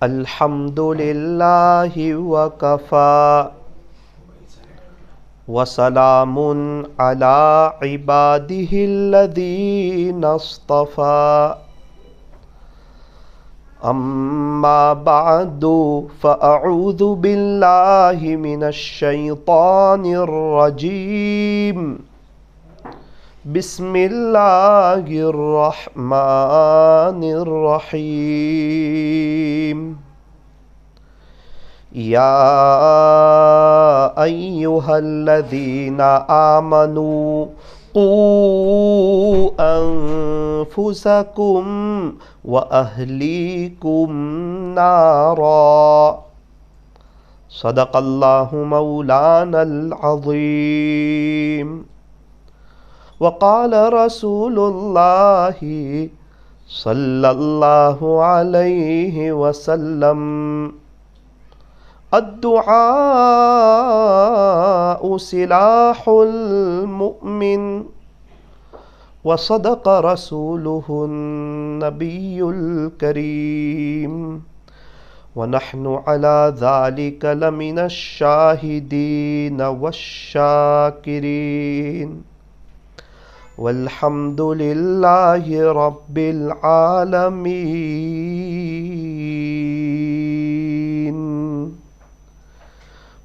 الحمد للہ وکفی وسلام علی عبادہ الذین اصطفی اما بعد فاعوذ باللہ من الشیطان الرجیم بسم اللہ الرحمن الرحیم یا ایہا الذین آمنوا قوا انفسکم وأهليكم نارا صدق اللہ مولانا العظیم وقال رسول اللہ صلی اللہ علیہ وسلم الدعاء سلاح المؤمن وصدق رسوله النبي الكريم ونحن على ذلك لمن الشاهدين والشاكرين والحمد لله رب العالمين.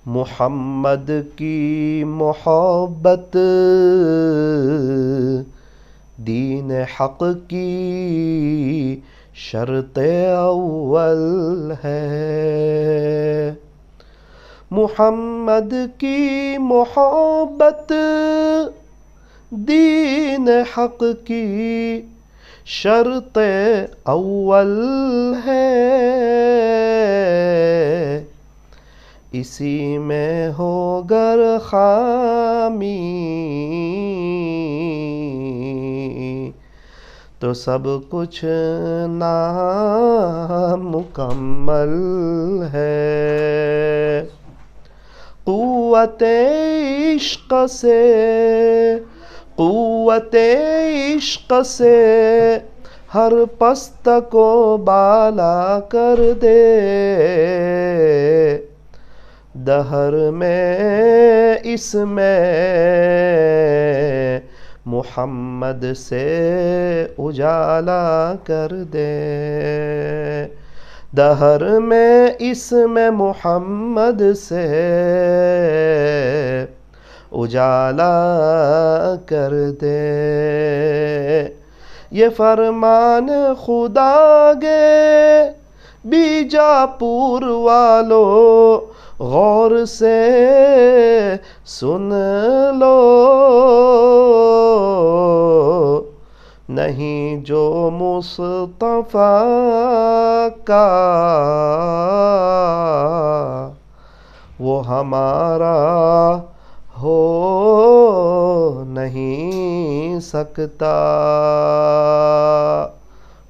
محمد کی محبت دین حق کی شرط اول ہے. محمد کی محبت دین حق کی شرط اول ہے. اسی میں ہو گر خامی تو سب کچھ نامکمل ہے. قوت عشق سے ہر پست کو بالا کر دے. دہر میں اس میں محمد سے اجالا کر دے. دہر میں اس میں محمد سے اجالا کر دے. یہ فرمان خدا گے بیجاپور والو غور سے سن لو. نہیں جو مصطفیٰ کا وہ ہمارا ہو نہیں سکتا.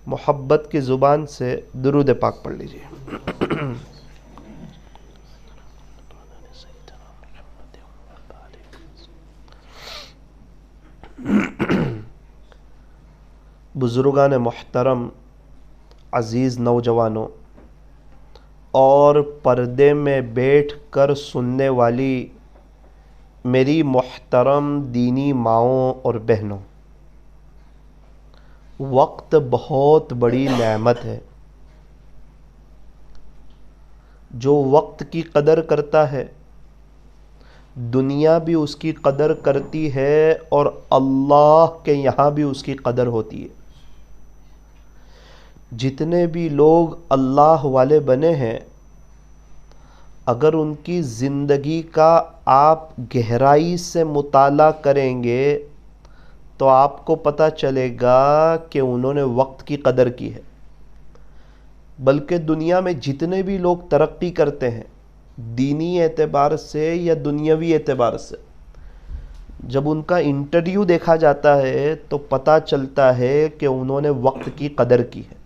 محبت کی زبان سے درود پاک پڑھ لیجیے. بزرگان محترم، عزیز نوجوانوں اور پردے میں بیٹھ کر سننے والی میری محترم دینی ماؤں اور بہنوں، وقت بہت بڑی نعمت ہے. جو وقت کی قدر کرتا ہے دنیا بھی اس کی قدر کرتی ہے اور اللہ کے یہاں بھی اس کی قدر ہوتی ہے. جتنے بھی لوگ اللہ والے بنے ہیں، اگر ان کی زندگی کا آپ گہرائی سے مطالعہ کریں گے تو آپ کو پتہ چلے گا کہ انہوں نے وقت کی قدر کی ہے. بلکہ دنیا میں جتنے بھی لوگ ترقی کرتے ہیں دینی اعتبار سے یا دنیاوی اعتبار سے، جب ان کا انٹرویو دیکھا جاتا ہے تو پتہ چلتا ہے کہ انہوں نے وقت کی قدر کی ہے.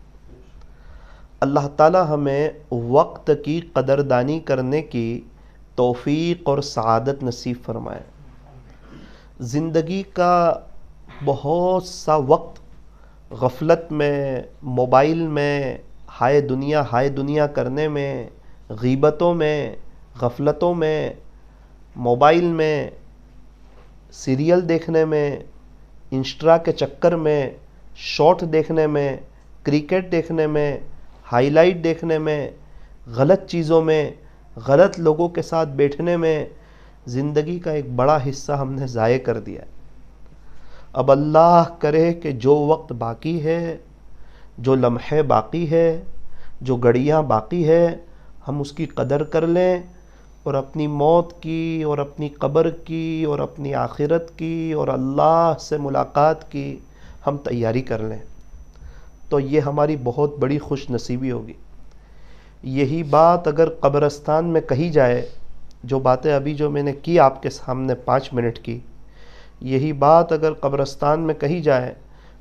اللہ تعالی ہمیں وقت کی قدردانی کرنے کی توفیق اور سعادت نصیب فرمائے. زندگی کا بہت سا وقت غفلت میں، موبائل میں، ہائے دنیا کرنے میں، غیبتوں میں، غفلتوں میں، موبائل میں، سیریل دیکھنے میں، انسٹا کے چکر میں، شارٹ دیکھنے میں، کرکٹ دیکھنے میں، ہائی لائٹ دیکھنے میں، غلط چیزوں میں، غلط لوگوں کے ساتھ بیٹھنے میں زندگی کا ایک بڑا حصہ ہم نے ضائع کر دیا ہے۔ اب اللہ کرے کہ جو وقت باقی ہے، جو لمحے باقی ہے، جو گھڑیاں باقی ہے، ہم اس کی قدر کر لیں اور اپنی موت کی اور اپنی قبر کی اور اپنی آخرت کی اور اللہ سے ملاقات کی ہم تیاری کر لیں، تو یہ ہماری بہت بڑی خوش نصیبی ہوگی۔ یہی بات اگر قبرستان میں کہی جائے، جو باتیں ابھی جو میں نے کی آپ کے سامنے 5 منٹ کی، یہی بات اگر قبرستان میں کہی جائے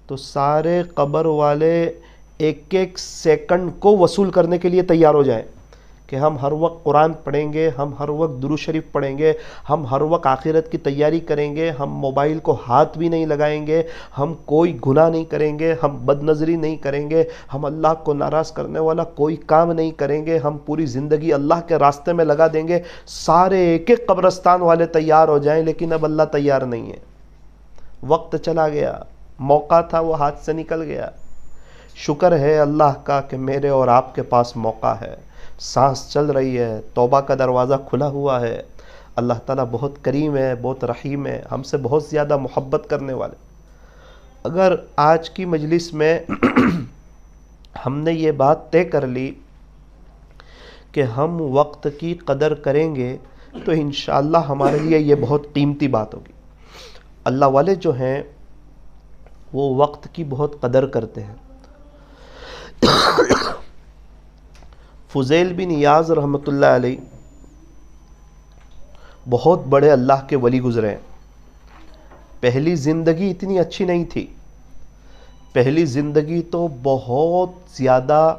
تو سارے قبر والے ایک ایک سیکنڈ کو وصول کرنے کے لیے تیار ہو جائیں کہ ہم ہر وقت قرآن پڑھیں گے، ہم ہر وقت درود شریف پڑھیں گے، ہم ہر وقت آخرت کی تیاری کریں گے، ہم موبائل کو ہاتھ بھی نہیں لگائیں گے، ہم کوئی گناہ نہیں کریں گے، ہم بد نظری نہیں کریں گے، ہم اللہ کو ناراض کرنے والا کوئی کام نہیں کریں گے، ہم پوری زندگی اللہ کے راستے میں لگا دیں گے۔ سارے ایک ایک قبرستان والے تیار ہو جائیں، لیکن اب اللہ تیار نہیں ہے۔ وقت چلا گیا، موقع تھا وہ ہاتھ سے نکل گیا۔ شکر ہے اللہ کا کہ میرے اور آپ کے پاس موقع ہے، سانس چل رہی ہے، توبہ کا دروازہ کھلا ہوا ہے۔ اللہ تعالیٰ بہت کریم ہے، بہت رحیم ہے، ہم سے بہت زیادہ محبت کرنے والے۔ اگر آج کی مجلس میں ہم نے یہ بات طے کر لی کہ ہم وقت کی قدر کریں گے تو انشاءاللہ ہمارے لیے یہ بہت قیمتی بات ہوگی۔ اللہ والے جو ہیں وہ وقت کی بہت قدر کرتے ہیں۔ فضیل بن ایاز رحمۃ اللہ علیہ بہت بڑے اللہ کے ولی گزرے ہیں۔ پہلی زندگی اتنی اچھی نہیں تھی، پہلی زندگی تو بہت زیادہ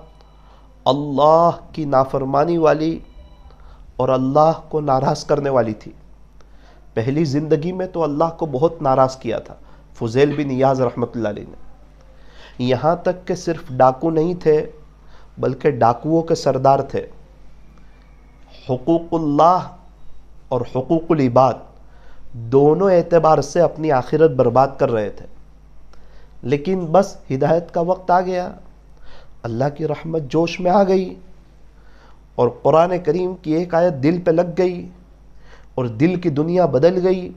اللہ کی نافرمانی والی اور اللہ کو ناراض کرنے والی تھی۔ پہلی زندگی میں تو اللہ کو بہت ناراض کیا تھا فضیل بن ایاز رحمۃ اللہ علیہ نے۔ یہاں تک کہ صرف ڈاکو نہیں تھے بلکہ ڈاکوؤں کے سردار تھے۔ حقوق اللہ اور حقوق العباد دونوں اعتبار سے اپنی آخرت برباد کر رہے تھے، لیکن بس ہدایت کا وقت آ گیا، اللہ کی رحمت جوش میں آ گئی اور قرآن کریم کی ایک آیت دل پہ لگ گئی اور دل کی دنیا بدل گئی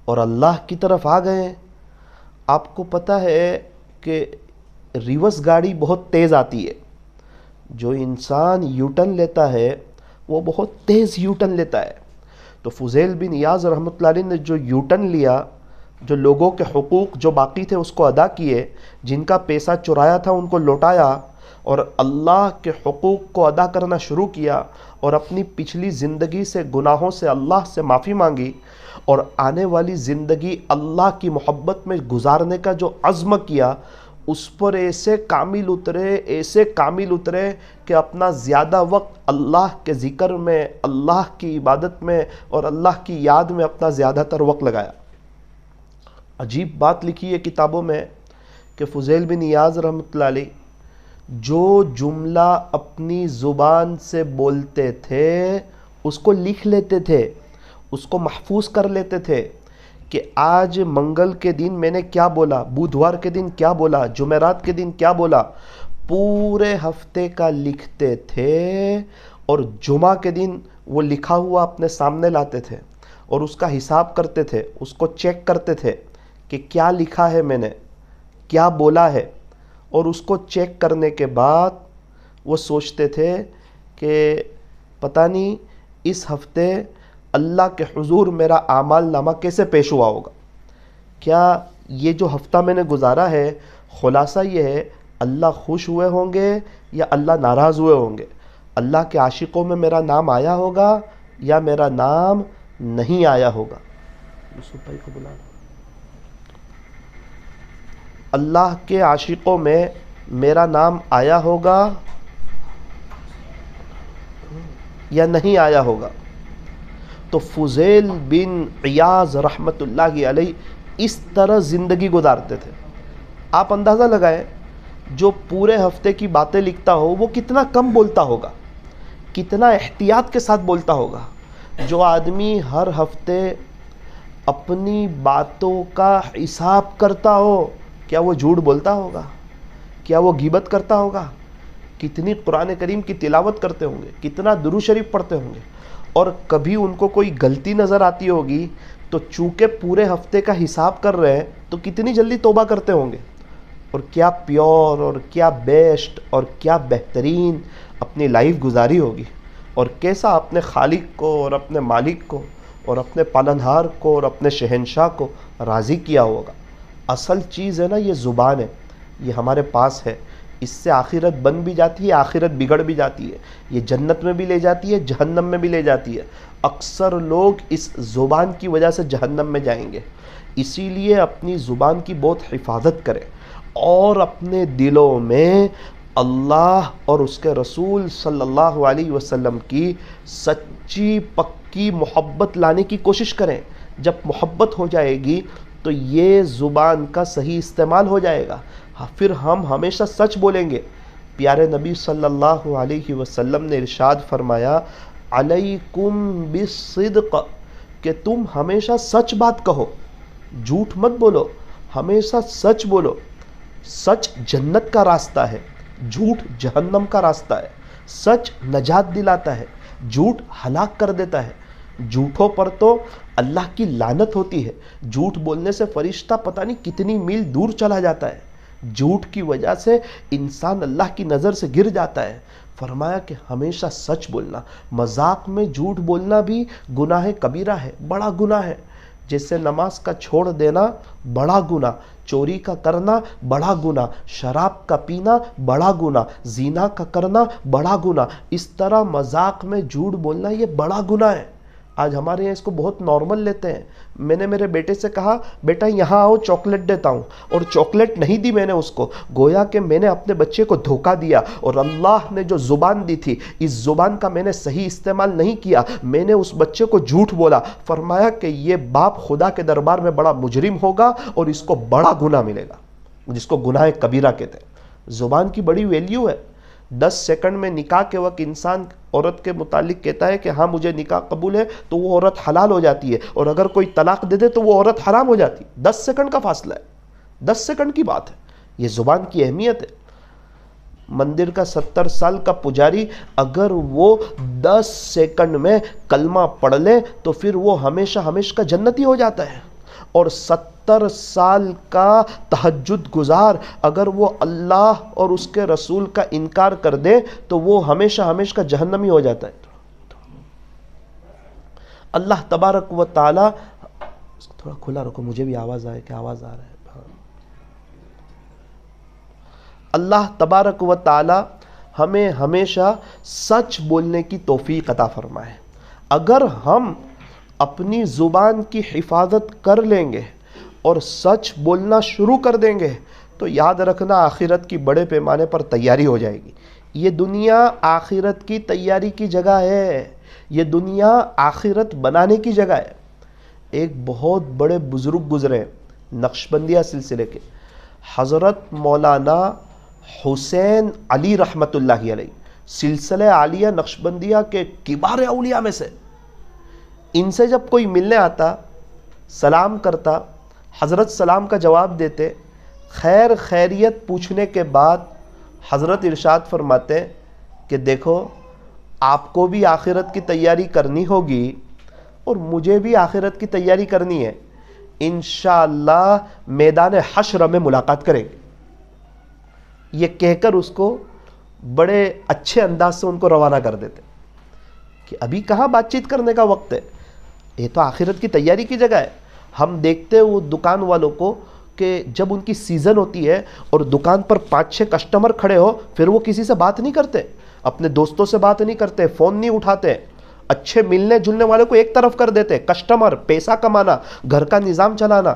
اور اللہ کی طرف آ گئے۔ آپ کو پتہ ہے کہ ریورس گاڑی بہت تیز آتی ہے، جو انسان یوٹن لیتا ہے وہ بہت تیز یوٹن لیتا ہے۔ تو فضیل بن ایاز رحمۃ اللہ علیہ نے جو یوٹن لیا، جو لوگوں کے حقوق جو باقی تھے اس کو ادا کیے، جن کا پیسہ چرایا تھا ان کو لوٹایا اور اللہ کے حقوق کو ادا کرنا شروع کیا اور اپنی پچھلی زندگی سے گناہوں سے اللہ سے معافی مانگی اور آنے والی زندگی اللہ کی محبت میں گزارنے کا جو عزم کیا، اس پر ایسے کامل اترے کہ اپنا زیادہ وقت اللہ کے ذکر میں، اللہ کی عبادت میں اور اللہ کی یاد میں اپنا زیادہ تر وقت لگایا۔ عجیب بات لکھی ہے کتابوں میں کہ فضیل بن ایاز رحمۃ اللہ علیہ جو جملہ اپنی زبان سے بولتے تھے اس کو لکھ لیتے تھے، اس کو محفوظ کر لیتے تھے کہ آج منگل کے دن میں نے کیا بولا، بدھوار کے دن کیا بولا، جمعرات کے دن کیا بولا، پورے ہفتے کا لکھتے تھے اور جمعہ کے دن وہ لکھا ہوا اپنے سامنے لاتے تھے اور اس کا حساب کرتے تھے، اس کو چیک کرتے تھے کہ کیا لکھا ہے میں نے، کیا بولا ہے، اور اس کو چیک کرنے کے بعد وہ سوچتے تھے کہ پتہ نہیں اس ہفتے اللہ کے حضور میرا اعمال نامہ کیسے پیش ہوا ہوگا، کیا یہ جو ہفتہ میں نے گزارا ہے خلاصہ یہ ہے اللہ خوش ہوئے ہوں گے یا اللہ ناراض ہوئے ہوں گے، اللہ کے عاشقوں میں میرا نام آیا ہوگا یا میرا نام نہیں آیا ہوگا۔ یوسف بھائی کو بلا، اللہ کے عاشقوں میں میرا نام آیا ہوگا یا نہیں آیا ہوگا۔ تو فضیل بن ایاز رحمۃ اللہ علیہ اس طرح زندگی گزارتے تھے۔ آپ اندازہ لگائیں جو پورے ہفتے کی باتیں لکھتا ہو وہ کتنا کم بولتا ہوگا، کتنا احتیاط کے ساتھ بولتا ہوگا۔ جو آدمی ہر ہفتے اپنی باتوں کا حساب کرتا ہو، کیا وہ جھوٹ بولتا ہوگا؟ کیا وہ غیبت کرتا ہوگا؟ کتنی قرآن کریم کی تلاوت کرتے ہوں گے، کتنا درود شریف پڑھتے ہوں گے، اور کبھی ان کو کوئی غلطی نظر آتی ہوگی تو چونکہ پورے ہفتے کا حساب کر رہے ہیں تو کتنی جلدی توبہ کرتے ہوں گے، اور کیا پیور اور کیا بیسٹ اور کیا بہترین اپنی لائف گزاری ہوگی، اور کیسا اپنے خالق کو اور اپنے مالک کو اور اپنے پالنہار کو اور اپنے شہنشاہ کو راضی کیا ہوگا۔ اصل چیز ہے نا یہ زبان ہے، یہ ہمارے پاس ہے، اس سے آخرت بن بھی جاتی ہے، آخرت بگڑ بھی جاتی ہے، یہ جنت میں بھی لے جاتی ہے، جہنم میں بھی لے جاتی ہے۔ اکثر لوگ اس زبان کی وجہ سے جہنم میں جائیں گے، اسی لیے اپنی زبان کی بہت حفاظت کریں، اور اپنے دلوں میں اللہ اور اس کے رسول صلی اللہ علیہ وسلم کی سچی پکی محبت لانے کی کوشش کریں۔ جب محبت ہو جائے گی تو یہ زبان کا صحیح استعمال ہو جائے گا، پھر ہم ہمیشہ سچ بولیں گے۔ پیارے نبی صلی اللہ علیہ وسلم نے ارشاد فرمایا، علیکم بالصدق، کہ تم ہمیشہ سچ بات کہو، جھوٹ مت بولو، ہمیشہ سچ بولو۔ سچ جنت کا راستہ ہے، جھوٹ جہنم کا راستہ ہے۔ سچ نجات دلاتا ہے، جھوٹ ہلاک کر دیتا ہے۔ جھوٹوں پر تو اللہ کی لعنت ہوتی ہے، جھوٹ بولنے سے فرشتہ پتہ نہیں کتنی میل دور چلا جاتا ہے، جھوٹ کی وجہ سے انسان اللہ کی نظر سے گر جاتا ہے۔ فرمایا کہ ہمیشہ سچ بولنا، مذاق میں جھوٹ بولنا بھی گناہ کبیرہ ہے، بڑا گناہ ہے۔ جیسے نماز کا چھوڑ دینا بڑا گناہ، چوری کا کرنا بڑا گناہ، شراب کا پینا بڑا گناہ، زنا کا کرنا بڑا گناہ، اس طرح مذاق میں جھوٹ بولنا یہ بڑا گناہ ہے۔ آج ہمارے یہاں اس کو بہت نارمل لیتے ہیں۔ میں نے میرے بیٹے سے کہا، بیٹا یہاں آؤ چاکلیٹ دیتا ہوں، اور چاکلیٹ نہیں دی میں نے اس کو، گویا کہ میں نے اپنے بچے کو دھوکہ دیا، اور اللہ نے جو زبان دی تھی اس زبان کا میں نے صحیح استعمال نہیں کیا، میں نے اس بچے کو جھوٹ بولا۔ فرمایا کہ یہ باپ خدا کے دربار میں بڑا مجرم ہوگا اور اس کو بڑا گناہ ملے گا، جس کو گناہ کبیرہ کہتے ہیں۔ زبان کی بڑی ویلیو ہے۔ 10 سیکنڈ میں نکاح کے وقت انسان عورت کے متعلق کہتا ہے کہ ہاں مجھے نکاح قبول ہے، تو وہ عورت حلال ہو جاتی ہے، اور اگر کوئی طلاق دے دے تو وہ عورت حرام ہو جاتی ہے۔ 10 سیکنڈ کا فاصلہ ہے، 10 سیکنڈ کی بات ہے۔ یہ زبان کی اہمیت ہے۔ مندر کا 70 سال کا پجاری اگر وہ 10 سیکنڈ میں کلمہ پڑھ لے تو پھر وہ ہمیشہ ہمیشہ کا جنتی ہو جاتا ہے، اور 70 سال کا تہجد گزار اگر وہ اللہ اور اس کے رسول کا انکار کر دے تو وہ ہمیشہ ہمیشہ کا جہنمی ہو جاتا ہے۔ اللہ تبارک و تعالی، تھوڑا کھلا رکھو مجھے بھی آواز آئے کہ آواز آ رہا ہے۔ اللہ تبارک و تعالی ہمیں ہمیشہ سچ بولنے کی توفیق عطا فرمائے۔ اگر ہم اپنی زبان کی حفاظت کر لیں گے اور سچ بولنا شروع کر دیں گے تو یاد رکھنا آخرت کی بڑے پیمانے پر تیاری ہو جائے گی۔ یہ دنیا آخرت کی تیاری کی جگہ ہے، یہ دنیا آخرت بنانے کی جگہ ہے۔ ایک بہت بڑے بزرگ گزرے نقشبندیہ سلسلے کے، حضرت مولانا حسین علی رحمۃ اللہ علیہ، سلسلہ عالیہ نقشبندیہ کے کبار اولیاء میں سے۔ ان سے جب کوئی ملنے آتا، سلام کرتا، حضرت سلام کا جواب دیتے، خیر خیریت پوچھنے کے بعد حضرت ارشاد فرماتے کہ دیکھو آپ کو بھی آخرت کی تیاری کرنی ہوگی اور مجھے بھی آخرت کی تیاری کرنی ہے، انشاءاللہ میدان حشر میں ملاقات کریں گے۔ یہ کہہ کر اس کو بڑے اچھے انداز سے ان کو روانہ کر دیتے کہ ابھی کہاں بات چیت کرنے کا وقت ہے، یہ تو آخرت کی تیاری کی جگہ ہے۔ ہم دیکھتے ہیں وہ دکان والوں کو کہ جب ان کی سیزن ہوتی ہے اور دکان پر 5-6 کسٹمر کھڑے ہو، پھر وہ کسی سے بات نہیں کرتے، اپنے دوستوں سے بات نہیں کرتے، فون نہیں اٹھاتے، اچھے ملنے جلنے والے کو ایک طرف کر دیتے، کسٹمر، پیسہ کمانا، گھر کا نظام چلانا۔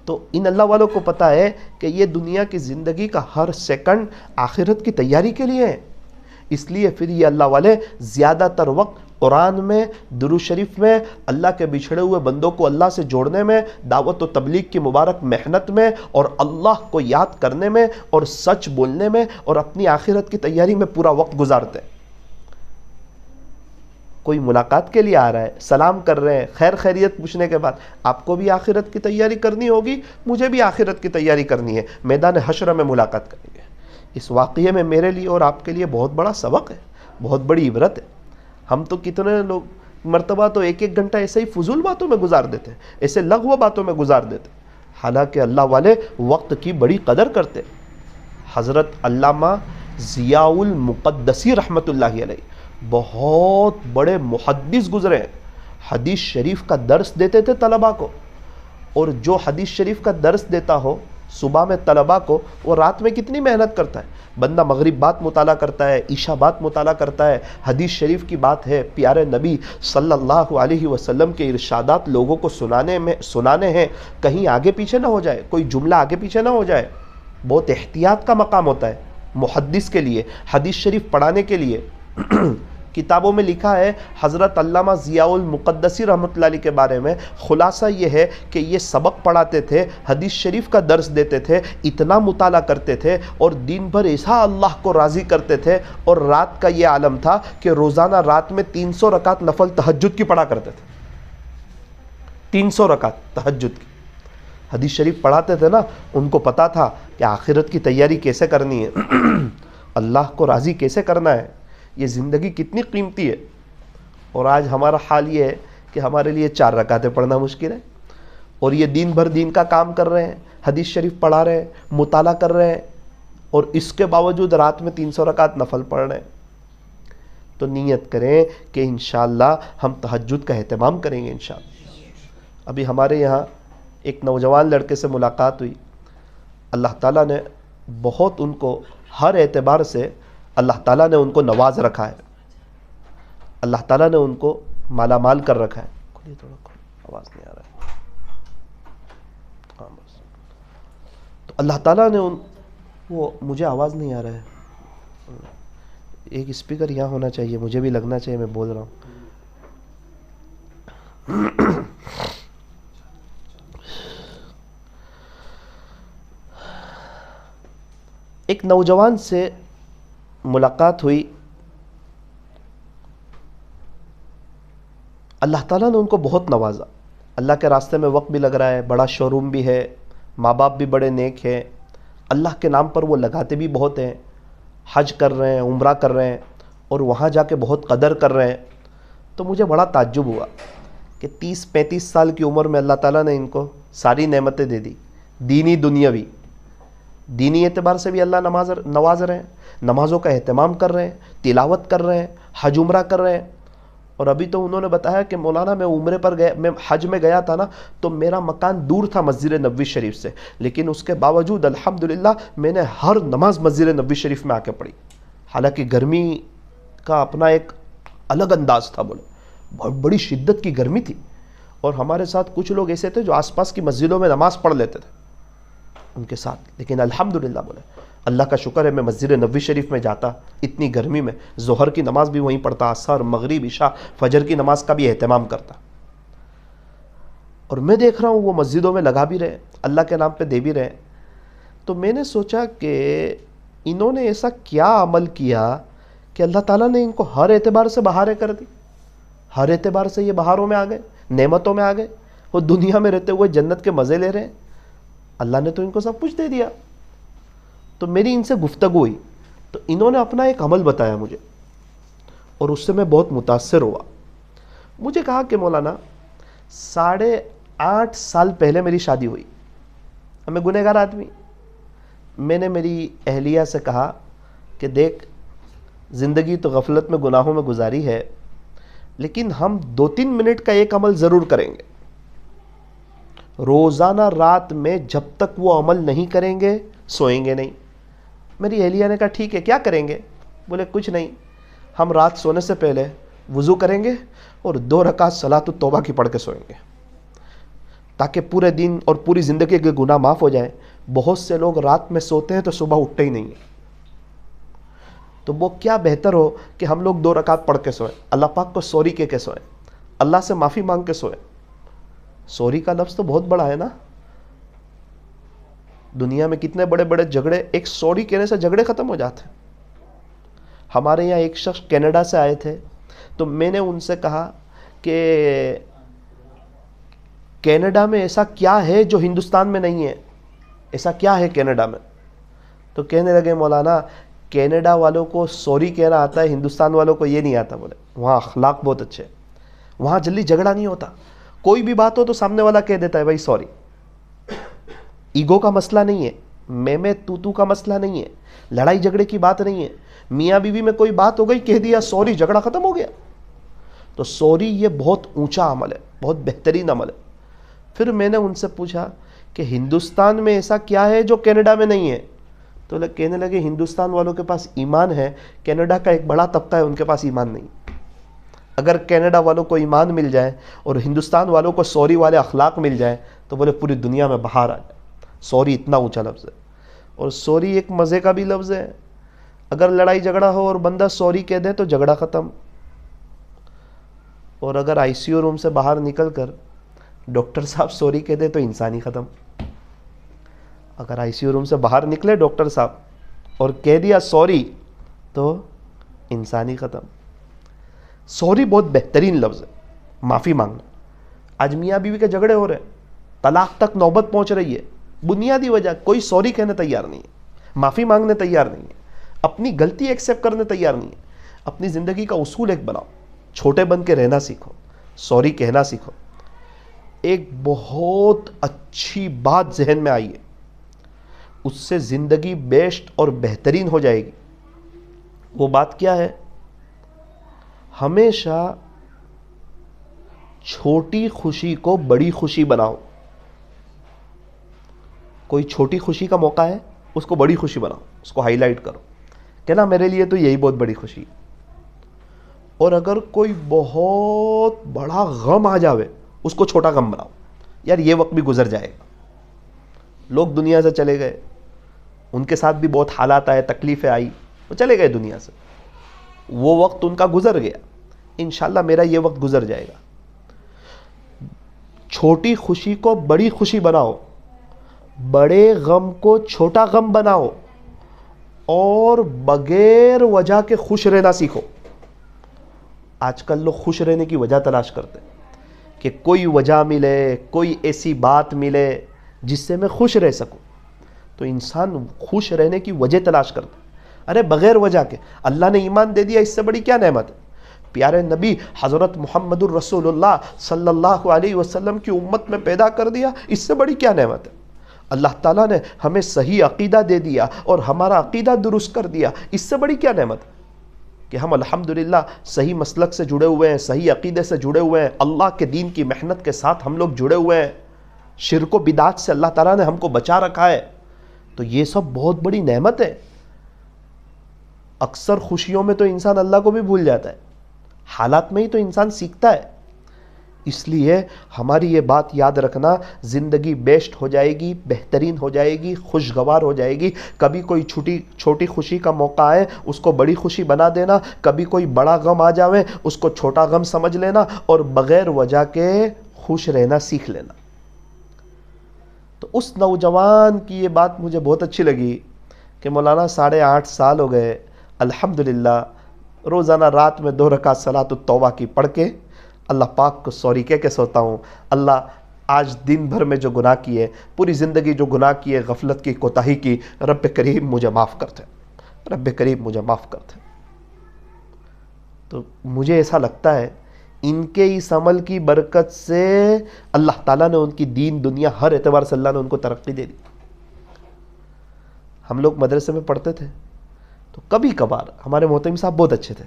تو ان اللہ والوں کو پتا ہے کہ یہ دنیا کی زندگی کا ہر سیکنڈ آخرت کی تیاری کے لیے ہے، اس لیے پھر یہ اللہ والے زیادہ تر وقت قرآن میں، درود شریف میں، اللہ کے بچھڑے ہوئے بندوں کو اللہ سے جوڑنے میں، دعوت و تبلیغ کی مبارک محنت میں، اور اللہ کو یاد کرنے میں، اور سچ بولنے میں، اور اپنی آخرت کی تیاری میں پورا وقت گزارتے ہیں۔ کوئی ملاقات کے لیے آ رہا ہے، سلام کر رہے ہیں، خیر خیریت پوچھنے کے بعد آپ کو بھی آخرت کی تیاری کرنی ہوگی، مجھے بھی آخرت کی تیاری کرنی ہے، میدان حشر میں ملاقات کریں گے۔ اس واقعے میں میرے لیے اور آپ کے لیے بہت بڑا سبق ہے، بہت بڑی عبرت ہے۔ ہم تو کتنے لوگ مرتبہ تو ایک ایک گھنٹہ ایسے ہی فضول باتوں میں گزار دیتے ہیں، ایسے لغو باتوں میں گزار دیتے ہیں، حالانکہ اللہ والے وقت کی بڑی قدر کرتے۔ حضرت علامہ ضیاء المقدسی رحمۃ اللہ علیہ بہت بڑے محدث گزرے ہیں، حدیث شریف کا درس دیتے تھے طلباء کو، اور جو حدیث شریف کا درس دیتا ہو صبح میں طلباء کو، وہ رات میں کتنی محنت کرتا ہے۔ بندہ مغرب بعد مطالعہ کرتا ہے، عشاء بعد مطالعہ کرتا ہے، حدیث شریف کی بات ہے، پیارے نبی صلی اللہ علیہ وسلم کے ارشادات لوگوں کو سنانے ہیں، کہیں آگے پیچھے نہ ہو جائے، کوئی جملہ آگے پیچھے نہ ہو جائے۔ بہت احتیاط کا مقام ہوتا ہے محدث کے لیے، حدیث شریف پڑھانے کے لیے۔ کتابوں میں لکھا ہے حضرت علامہ ضیاء المقدسی رحمۃ اللہ علیہ کے بارے میں، خلاصہ یہ ہے کہ یہ سبق پڑھاتے تھے، حدیث شریف کا درس دیتے تھے، اتنا مطالعہ کرتے تھے، اور دن بھر ایسا اللہ کو راضی کرتے تھے، اور رات کا یہ عالم تھا کہ روزانہ رات میں 300 رکعت نفل تہجد کی پڑھا کرتے تھے۔ 300 رکعت تہجد کی حدیث شریف پڑھاتے تھے نا، ان کو پتا تھا کہ آخرت کی تیاری کیسے کرنی ہے، اللہ کو راضی کیسے کرنا ہے، یہ زندگی کتنی قیمتی ہے۔ اور آج ہمارا حال یہ ہے کہ ہمارے لیے 4 رکعتیں پڑھنا مشکل ہے، اور یہ دن بھر دین کا کام کر رہے ہیں، حدیث شریف پڑھا رہے ہیں، مطالعہ کر رہے ہیں، اور اس کے باوجود رات میں 300 رکعت نفل پڑھ رہے ہیں۔ تو نیت کریں کہ انشاءاللہ ہم تہجد کا اہتمام کریں گے انشاءاللہ۔ ابھی ہمارے یہاں ایک نوجوان لڑکے سے ملاقات ہوئی، اللہ تعالیٰ نے بہت ان کو ہر اعتبار سے اللہ تعالیٰ نے ان کو نواز رکھا ہے، اللہ تعالیٰ نے ان کو مالا مال کر رکھا ہے۔ کھولیے تھوڑا، آواز نہیں آ رہا ہے، ہاں بس۔ تو اللہ تعالیٰ نے وہ مجھے آواز نہیں آ رہا ہے، ایک اسپیکر یہاں ہونا چاہیے، مجھے بھی لگنا چاہیے میں بول رہا ہوں۔ ایک نوجوان سے ملاقات ہوئی، اللہ تعالیٰ نے ان کو بہت نوازا، اللہ کے راستے میں وقت بھی لگ رہا ہے، بڑا شو روم بھی ہے، ماں باپ بھی بڑے نیک ہیں، اللہ کے نام پر وہ لگاتے بھی بہت ہیں، حج کر رہے ہیں، عمرہ کر رہے ہیں، اور وہاں جا کے بہت قدر کر رہے ہیں۔ تو مجھے بڑا تعجب ہوا کہ 30-35 سال کی عمر میں اللہ تعالیٰ نے ان کو ساری نعمتیں دے دی، دینی دنیاوی۔ دینی اعتبار سے بھی اللہ نواز رہے ہیں، نمازوں کا اہتمام کر رہے ہیں، تلاوت کر رہے ہیں، حج عمرہ کر رہے ہیں۔ اور ابھی تو انہوں نے بتایا کہ مولانا میں عمرے پر گیا، میں حج میں گیا تھا نا، تو میرا مکان دور تھا مسجد نبوی شریف سے، لیکن اس کے باوجود الحمدللہ میں نے ہر نماز مسجد نبوی شریف میں آ کے پڑھی، حالانکہ گرمی کا اپنا ایک الگ انداز تھا، بولے بہت بڑی شدت کی گرمی تھی، اور ہمارے ساتھ کچھ لوگ ایسے تھے جو آس پاس کی مسجدوں میں نماز پڑھ لیتے تھے ان کے ساتھ، لیکن الحمدللہ بولے اللہ کا شکر ہے میں مسجد نبوی شریف میں جاتا اتنی گرمی میں، ظہر کی نماز بھی وہیں پڑھتا، عصر، مغرب، عشاء، فجر کی نماز کا بھی اہتمام کرتا۔ اور میں دیکھ رہا ہوں وہ مسجدوں میں لگا بھی رہے، اللہ کے نام پہ دے بھی رہے، تو میں نے سوچا کہ انہوں نے ایسا کیا عمل کیا کہ اللہ تعالیٰ نے ان کو ہر اعتبار سے بہاریں کر دی، ہر اعتبار سے یہ بہاروں میں آ گئے، نعمتوں میں آ گئے، وہ دنیا میں رہتے ہوئے جنت کے مزے لے رہے ہیں، اللہ نے تو ان کو سب کچھ دے دیا۔ تو میری ان سے گفتگو ہوئی تو انہوں نے اپنا ایک عمل بتایا مجھے، اور اس سے میں بہت متاثر ہوا۔ مجھے کہا کہ مولانا 8.5 سال پہلے میری شادی ہوئی، میں گنہگار آدمی، میں نے میری اہلیہ سے کہا کہ دیکھ زندگی تو غفلت میں گناہوں میں گزاری ہے، لیکن ہم 2-3 منٹ کا ایک عمل ضرور کریں گے، روزانہ رات میں جب تک وہ عمل نہیں کریں گے سوئیں گے نہیں۔ میری اہلیہ نے کہا ٹھیک ہے، کیا کریں گے؟ بولے کچھ نہیں، ہم رات سونے سے پہلے وضو کریں گے اور 2 رکعت صلاۃ التوبہ کی پڑھ کے سوئیں گے، تاکہ پورے دن اور پوری زندگی کے گناہ معاف ہو جائیں۔ بہت سے لوگ رات میں سوتے ہیں تو صبح اٹھتے ہی نہیں ہیں، تو وہ کیا بہتر ہو کہ ہم لوگ 2 رکعت پڑھ کے سوئیں، اللہ پاک کو سوری کہہ کے سوئیں، اللہ سے معافی مانگ کے سوئیں۔ سوری کا لفظ تو بہت بڑا ہے نا، دنیا میں کتنے بڑے بڑے جھگڑے ایک سوری کہنے سے جھگڑے ختم ہو جاتے ہیں۔ ہمارے یہاں ایک شخص کینیڈا سے آئے تھے، تو میں نے ان سے کہا کہ کینیڈا میں ایسا کیا ہے جو ہندوستان میں نہیں ہے، ایسا کیا ہے کینیڈا میں؟ تو کہنے لگے مولانا کینیڈا والوں کو سوری کہنا آتا ہے، ہندوستان والوں کو یہ نہیں آتا۔ بولے وہاں اخلاق بہت اچھے ہیں، وہاں جلدی جھگڑا نہیں ہوتا، کوئی بھی بات ہو تو سامنے والا کہہ دیتا ہے بھائی سوری۔ ایگو کا مسئلہ نہیں ہے، میں تو کا مسئلہ نہیں ہے، لڑائی جھگڑے کی بات نہیں ہے، میاں بیوی میں کوئی بات ہو گئی کہہ دیا سوری، جھگڑا ختم ہو گیا۔ تو سوری یہ بہت اونچا عمل ہے، بہت بہترین عمل ہے۔ پھر میں نے ان سے پوچھا کہ ہندوستان میں ایسا کیا ہے جو کینیڈا میں نہیں ہے؟ تو کہنے لگے ہندوستان والوں کے پاس ایمان ہے، کینیڈا کا ایک بڑا طبقہ ہے ان کے پاس ایمان نہیں۔ اگر کینیڈا والوں کو ایمان مل جائے اور ہندوستان والوں کو سوری والے اخلاق مل جائے تو بولے پوری دنیا میں بہار آ جائے۔ سوری اتنا اونچا لفظ ہے، اور سوری ایک مزے کا بھی لفظ ہے۔ اگر لڑائی جھگڑا ہو اور بندہ سوری کہہ دے تو جھگڑا ختم، اور اگر آئی سی یو روم سے باہر نکل کر ڈاکٹر صاحب سوری کہہ دے تو انسانی ختم۔ اگر آئی سی یو روم سے باہر نکلے ڈاکٹر صاحب اور کہہ دیا سوری تو انسانی ختم۔ سوری بہت بہترین لفظ ہے، معافی مانگنا۔ آج میاں بیوی کے جھگڑے ہو رہے ہیں، طلاق تک نوبت پہنچ رہی ہے، بنیادی وجہ کوئی سوری کہنے تیار نہیں ہے، معافی مانگنے تیار نہیں ہے، اپنی غلطی ایکسیپٹ کرنے تیار نہیں ہے۔ اپنی زندگی کا اصول ایک بناؤ، چھوٹے بن کے رہنا سیکھو، سوری کہنا سیکھو۔ ایک بہت اچھی بات ذہن میں آئی ہے، اس سے زندگی بیسٹ اور بہترین ہو جائے گی۔ وہ بات کیا ہے؟ ہمیشہ چھوٹی خوشی کو بڑی خوشی بناؤ۔ کوئی چھوٹی خوشی کا موقع ہے اس کو بڑی خوشی بناؤ، اس کو ہائی لائٹ کرو کہ نا میرے لیے تو یہی بہت بڑی خوشی ہے۔ اور اگر کوئی بہت بڑا غم آ جاوے اس کو چھوٹا غم بناؤ، یار یہ وقت بھی گزر جائے گا۔ لوگ دنیا سے چلے گئے، ان کے ساتھ بھی بہت حالات آئے، تکلیفیں آئی، وہ چلے گئے دنیا سے، وہ وقت ان کا گزر گیا، انشاءاللہ میرا یہ وقت گزر جائے گا۔ چھوٹی خوشی کو بڑی خوشی بناؤ، بڑے غم کو چھوٹا غم بناؤ، اور بغیر وجہ کے خوش رہنا سیکھو۔ آج کل لوگ خوش رہنے کی وجہ تلاش کرتے ہیں کہ کوئی وجہ ملے، کوئی ایسی بات ملے جس سے میں خوش رہ سکوں۔ تو انسان خوش رہنے کی وجہ تلاش کرتا ہے۔ ارے بغیر وجہ کے اللہ نے ایمان دے دیا، اس سے بڑی کیا نعمت ہے؟ پیارے نبی حضرت محمد الرسول اللہ صلی اللہ علیہ وسلم کی امت میں پیدا کر دیا، اس سے بڑی کیا نعمت ہے؟ اللہ تعالیٰ نے ہمیں صحیح عقیدہ دے دیا اور ہمارا عقیدہ درست کر دیا، اس سے بڑی کیا نعمت ہے کہ ہم الحمدللہ صحیح مسلک سے جڑے ہوئے ہیں، صحیح عقیدے سے جڑے ہوئے ہیں، اللہ کے دین کی محنت کے ساتھ ہم لوگ جڑے ہوئے ہیں، شرک و بدعات سے اللہ تعالیٰ نے ہم کو بچا رکھا ہے۔ تو یہ سب بہت بڑی نعمت ہے۔ اکثر خوشیوں میں تو انسان اللہ کو بھی بھول جاتا ہے، حالات میں ہی تو انسان سیکھتا ہے۔ اس لیے ہماری یہ بات یاد رکھنا، زندگی بیسٹ ہو جائے گی، بہترین ہو جائے گی، خوشگوار ہو جائے گی۔ کبھی کوئی چھوٹی خوشی کا موقع آئے اس کو بڑی خوشی بنا دینا، کبھی کوئی بڑا غم آ جاوے اس کو چھوٹا غم سمجھ لینا، اور بغیر وجہ کے خوش رہنا سیکھ لینا۔ تو اس نوجوان کی یہ بات مجھے بہت اچھی لگی کہ مولانا 8.5 سال ہو گئے الحمدللہ روزانہ رات میں 2 رکعت صلاۃ التوبہ کی پڑھ کے اللہ پاک کو سوری کہہ کے سوتا ہوں۔ اللہ آج دن بھر میں جو گناہ کیے، پوری زندگی جو گناہ کیے، غفلت کی، کوتاہی کی، رب کریم مجھے معاف کرتے، رب کریم مجھے معاف کرتے۔ تو مجھے ایسا لگتا ہے ان کے اس عمل کی برکت سے اللہ تعالیٰ نے ان کی دین دنیا ہر اعتبار سے اللہ نے ان کو ترقی دے دی۔ ہم لوگ مدرسے میں پڑھتے تھے تو کبھی کبھار ہمارے محترم صاحب بہت اچھے تھے،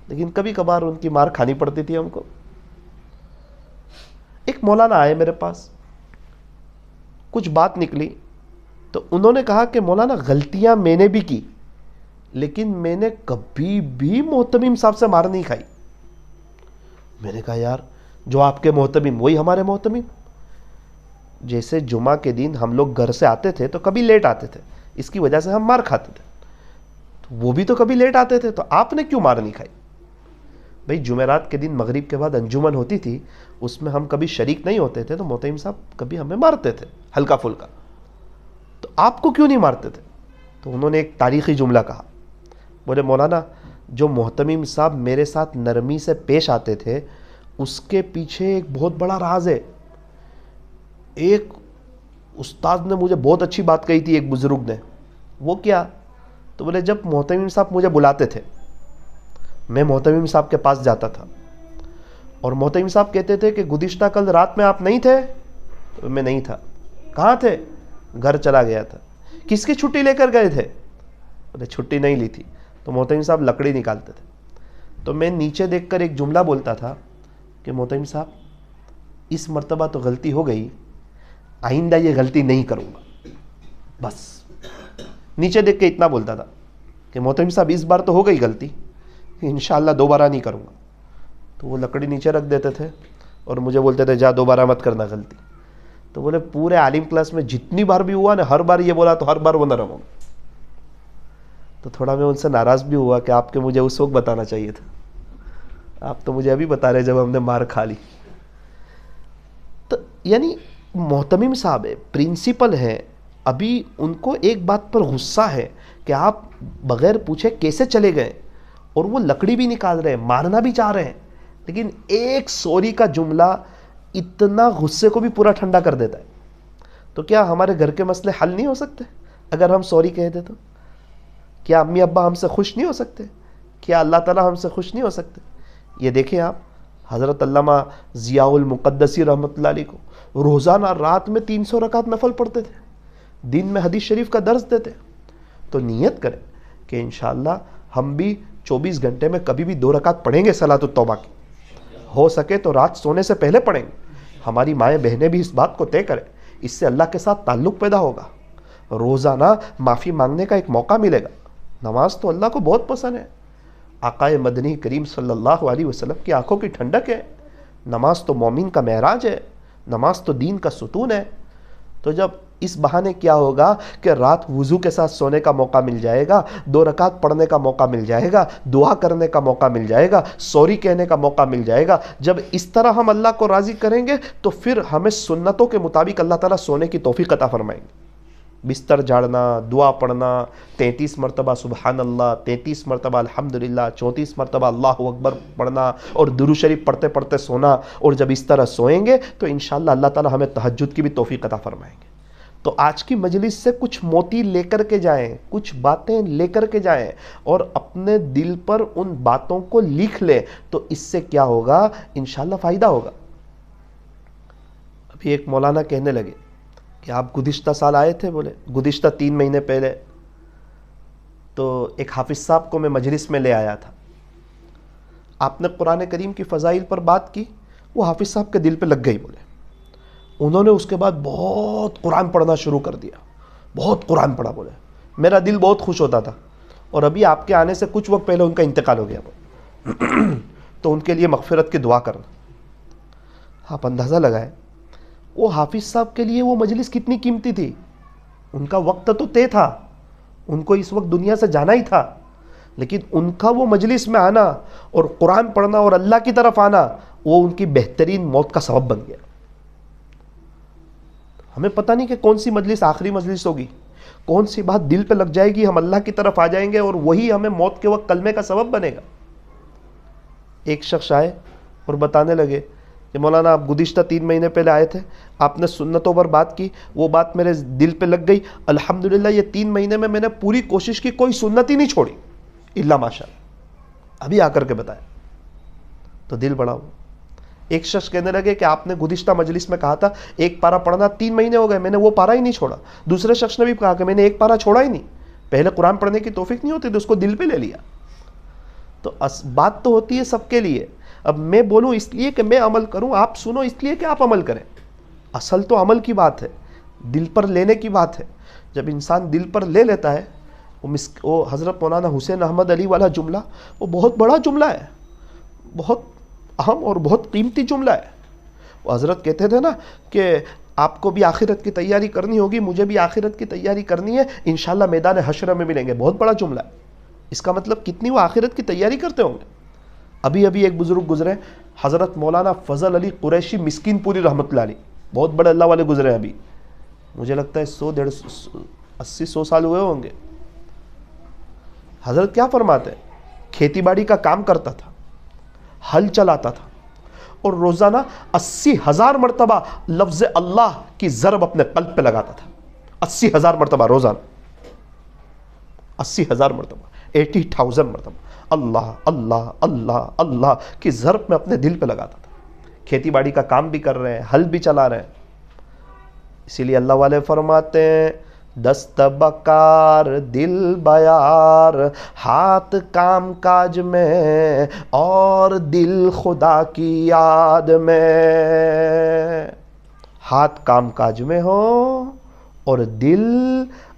لیکن کبھی کبھار ان کی مار کھانی پڑتی تھی ہم کو۔ ایک مولانا آئے میرے پاس، کچھ بات نکلی تو انہوں نے کہا کہ مولانا غلطیاں میں نے بھی کی، لیکن میں نے کبھی بھی محتمم صاحب سے مار نہیں کھائی۔ میں نے کہا یار جو آپ کے محتمم وہی ہمارے محتمم۔ جیسے جمعہ کے دن ہم لوگ گھر سے آتے تھے تو کبھی لیٹ آتے تھے، اس کی وجہ سے ہم مار کھاتے تھے۔ تو وہ بھی تو کبھی لیٹ آتے تھے، تو آپ نے کیوں مار نہیں کھائی؟ بھئی جمعرات کے دن مغرب کے بعد انجمن ہوتی تھی، اس میں ہم کبھی شریک نہیں ہوتے تھے، تو محتمم صاحب کبھی ہمیں مارتے تھے ہلکا پھلکا، تو آپ کو کیوں نہیں مارتے تھے؟ تو انہوں نے ایک تاریخی جملہ کہا، بولے مولانا جو محتمم صاحب میرے ساتھ نرمی سے پیش آتے تھے اس کے پیچھے ایک بہت بڑا راز ہے. ایک استاد نے مجھے بہت اچھی بات کہی تھی، ایک بزرگ نے. وہ کیا؟ تو بولے جب محتمم صاحب مجھے بلاتے تھے، میں محتمم صاحب کے پاس جاتا تھا اور محتمم صاحب کہتے تھے کہ گزشتہ کل رات میں آپ نہیں تھے؟ تو میں نہیں تھا. کہاں تھے؟ گھر چلا گیا تھا. کس کی چھٹی لے کر گئے تھے؟ بولے چھٹی نہیں لی تھی. تو محتمم صاحب لکڑی نکالتے تھے، تو میں نیچے دیکھ کر ایک جملہ بولتا تھا کہ محتمم صاحب اس مرتبہ تو غلطی ہو گئی، آئندہ یہ غلطی نہیں کروں گا. بس نیچے دیکھ کے اتنا بولتا تھا کہ محتمم صاحب اس بار تو ہو گئی غلطی، انشاءاللہ دوبارہ نہیں کروں گا. تو وہ لکڑی نیچے رکھ دیتے تھے اور مجھے بولتے تھے جا دوبارہ مت کرنا غلطی. تو بولے پورے عالم کلاس میں جتنی بار بھی ہوا نا، ہر بار یہ بولا تو ہر بار وہ نرم ہو. تو تھوڑا میں ان سے ناراض بھی ہوا کہ آپ کے مجھے اس وقت بتانا چاہیے تھا، آپ تو مجھے ابھی بتا رہے جب ہم نے مار کھا لی. تو یعنی محتمم صاحب ہے، پرنسپل ہے، ابھی ان کو ایک بات پر غصہ ہے کہ آپ بغیر پوچھے کیسے چلے گئے، اور وہ لکڑی بھی نکال رہے ہیں، مارنا بھی چاہ رہے ہیں، لیکن ایک سوری کا جملہ اتنا غصے کو بھی پورا ٹھنڈا کر دیتا ہے. تو کیا ہمارے گھر کے مسئلے حل نہیں ہو سکتے اگر ہم سوری کہہ دیں تو؟ کیا امی ابا ہم سے خوش نہیں ہو سکتے؟ کیا اللہ تعالیٰ ہم سے خوش نہیں ہو سکتے؟ یہ دیکھیں آپ، حضرت علامہ ضیاء المقدسی رحمۃ اللہ علیہ کو روزانہ رات میں 300 رکعت نفل پڑھتے تھے، دن میں حدیث شریف کا درس دیتے. تو نیت کریں کہ انشاءاللہ ہم بھی 24 گھنٹے میں کبھی بھی 2 رکعت پڑھیں گے صلاۃ التوبہ کی، ہو سکے تو رات سونے سے پہلے پڑھیں گے. ہماری مائیں بہنیں بھی اس بات کو طے کریں، اس سے اللہ کے ساتھ تعلق پیدا ہوگا، روزانہ معافی مانگنے کا ایک موقع ملے گا. نماز تو اللہ کو بہت پسند ہے، آقائے مدنی کریم صلی اللہ علیہ وسلم کی آنکھوں کی ٹھنڈک ہے. نماز تو مومن کا معراج ہے، نماز تو دین کا ستون ہے. تو جب اس بہانے کیا ہوگا کہ رات وضو کے ساتھ سونے کا موقع مل جائے گا، 2 رکعت پڑھنے کا موقع مل جائے گا، دعا کرنے کا موقع مل جائے گا، سوری کہنے کا موقع مل جائے گا. جب اس طرح ہم اللہ کو راضی کریں گے تو پھر ہمیں سنتوں کے مطابق اللہ تعالیٰ سونے کی توفیق عطا فرمائیں گے. بستر جھاڑنا، دعا پڑھنا، 33 مرتبہ سبحان اللہ، 33 مرتبہ الحمدللہ، 34 مرتبہ اللہ اکبر پڑھنا اور درود شریف پڑھتے پڑھتے سونا. اور جب اس طرح سوئیں گے تو انشاءاللہ اللہ تعالیٰ ہمیں تہجد کی بھی توفیق عطا فرمائیں گے. تو آج کی مجلس سے کچھ موتی لے کر کے جائیں، کچھ باتیں لے کر کے جائیں اور اپنے دل پر ان باتوں کو لکھ لیں. تو اس سے کیا ہوگا؟ انشاءاللہ فائدہ ہوگا. ابھی ایک مولانا کہنے لگے کہ آپ گزشتہ سال آئے تھے، بولے گزشتہ 3 مہینے پہلے تو ایک حافظ صاحب کو میں مجلس میں لے آیا تھا، آپ نے قرآن کریم کی فضائل پر بات کی، وہ حافظ صاحب کے دل پہ لگ گئی. بولے انہوں نے اس کے بعد بہت قرآن پڑھنا شروع کر دیا، بہت قرآن پڑھا. بولے میرا دل بہت خوش ہوتا تھا، اور ابھی آپ کے آنے سے کچھ وقت پہلے ان کا انتقال ہو گیا. تو ان کے لیے مغفرت کی دعا کرنا. آپ اندازہ لگائیں وہ حافظ صاحب کے لیے وہ مجلس کتنی قیمتی تھی. ان کا وقت تو طے تھا، ان کو اس وقت دنیا سے جانا ہی تھا، لیکن ان کا وہ مجلس میں آنا اور قرآن پڑھنا اور اللہ کی طرف آنا، وہ ان کی بہترین موت کا سبب بن گیا. ہمیں پتہ نہیں کہ کون سی مجلس آخری مجلس ہوگی، کون سی بات دل پہ لگ جائے گی، ہم اللہ کی طرف آ جائیں گے اور وہی ہمیں موت کے وقت کلمے کا سبب بنے گا. ایک شخص آئے اور بتانے لگے کہ مولانا آپ گزشتہ 3 مہینے پہلے آئے تھے، آپ نے سنتوں پر بات کی، وہ بات میرے دل پہ لگ گئی. الحمدللہ یہ 3 مہینے میں نے پوری کوشش کی، کوئی سنت ہی نہیں چھوڑی الا ماشاء اللہ. ابھی آ کر کے بتایا تو دل بڑا ہوا. ایک شخص کہنے لگے کہ آپ نے گزشتہ مجلس میں کہا تھا 1 پارہ پڑھنا، 3 مہینے ہو گئے میں نے وہ پارہ ہی نہیں چھوڑا. دوسرے شخص نے بھی کہا کہ میں نے 1 پارہ چھوڑا ہی نہیں. پہلے قرآن پڑھنے کی توفیق نہیں ہوتی تو اس کو دل پہ لے لیا. تو بات تو ہوتی ہے سب کے لیے. اب میں بولوں اس لیے کہ میں عمل کروں، آپ سنو اس لیے کہ آپ عمل کریں. اصل تو عمل کی بات ہے، دل پر لینے کی بات ہے. جب انسان دل پر لے لیتا ہے، وہ حضرت مولانا حسین احمد علی والا جملہ، وہ بہت بڑا جملہ ہے، بہت اہم اور بہت قیمتی جملہ ہے. وہ حضرت کہتے تھے نا کہ آپ کو بھی آخرت کی تیاری کرنی ہوگی، مجھے بھی آخرت کی تیاری کرنی ہے، انشاءاللہ میدان حشر میں ملیں گے. بہت بڑا جملہ ہے. اس کا مطلب کتنی وہ آخرت کی تیاری کرتے ہوں گے. ابھی ایک بزرگ گزرے حضرت مولانا فضل علی قریشی مسکین پوری رحمۃ اللہ علیہ, بہت بڑے اللہ والے گزرے ہیں. ابھی مجھے لگتا ہے 100 سال ہوئے ہوں گے. حضرت کیا فرماتے ہیں, کھیتی باڑی کا کام کرتا تھا, ہل چلاتا تھا, اور روزانہ 80,000 مرتبہ لفظ اللہ کی ضرب اپنے قلب پہ لگاتا تھا. 80,000 مرتبہ روزانہ, 80,000 مرتبہ, 80,000 مرتبہ اللہ اللہ اللہ اللہ کی ضرب میں اپنے دل پہ لگاتا تھا. کھیتی باڑی کا کام بھی کر رہے ہیں, ہل بھی چلا رہے ہیں. اسی لیے اللہ والے فرماتے ہیں دست بکار دل بیار, ہاتھ کام کاج میں اور دل خدا کی یاد میں. ہاتھ کام کاج میں ہو اور دل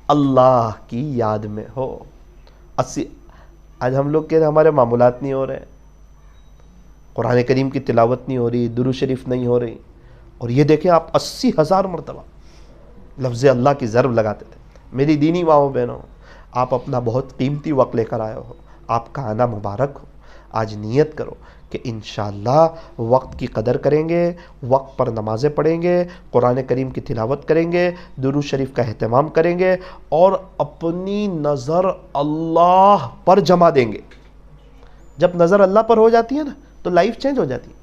اللہ کی یاد میں ہو. آج ہم لوگ کے ہمارے معمولات نہیں ہو رہے, قرآن کریم کی تلاوت نہیں ہو رہی, درود شریف نہیں ہو رہی, اور یہ دیکھیں آپ 80,000 مرتبہ لفظ اللہ کی ضرب لگاتے تھے. میری دینی ماؤں بہنوں, آپ اپنا بہت قیمتی وقت لے کر آئے ہو, آپ کا آنا مبارک ہو. آج نیت کرو کہ انشاءاللہ وقت کی قدر کریں گے, وقت پر نمازیں پڑھیں گے, قرآن کریم کی تلاوت کریں گے, درود شریف کا اہتمام کریں گے, اور اپنی نظر اللہ پر جما دیں گے. جب نظر اللہ پر ہو جاتی ہے نا تو لائف چینج ہو جاتی ہے.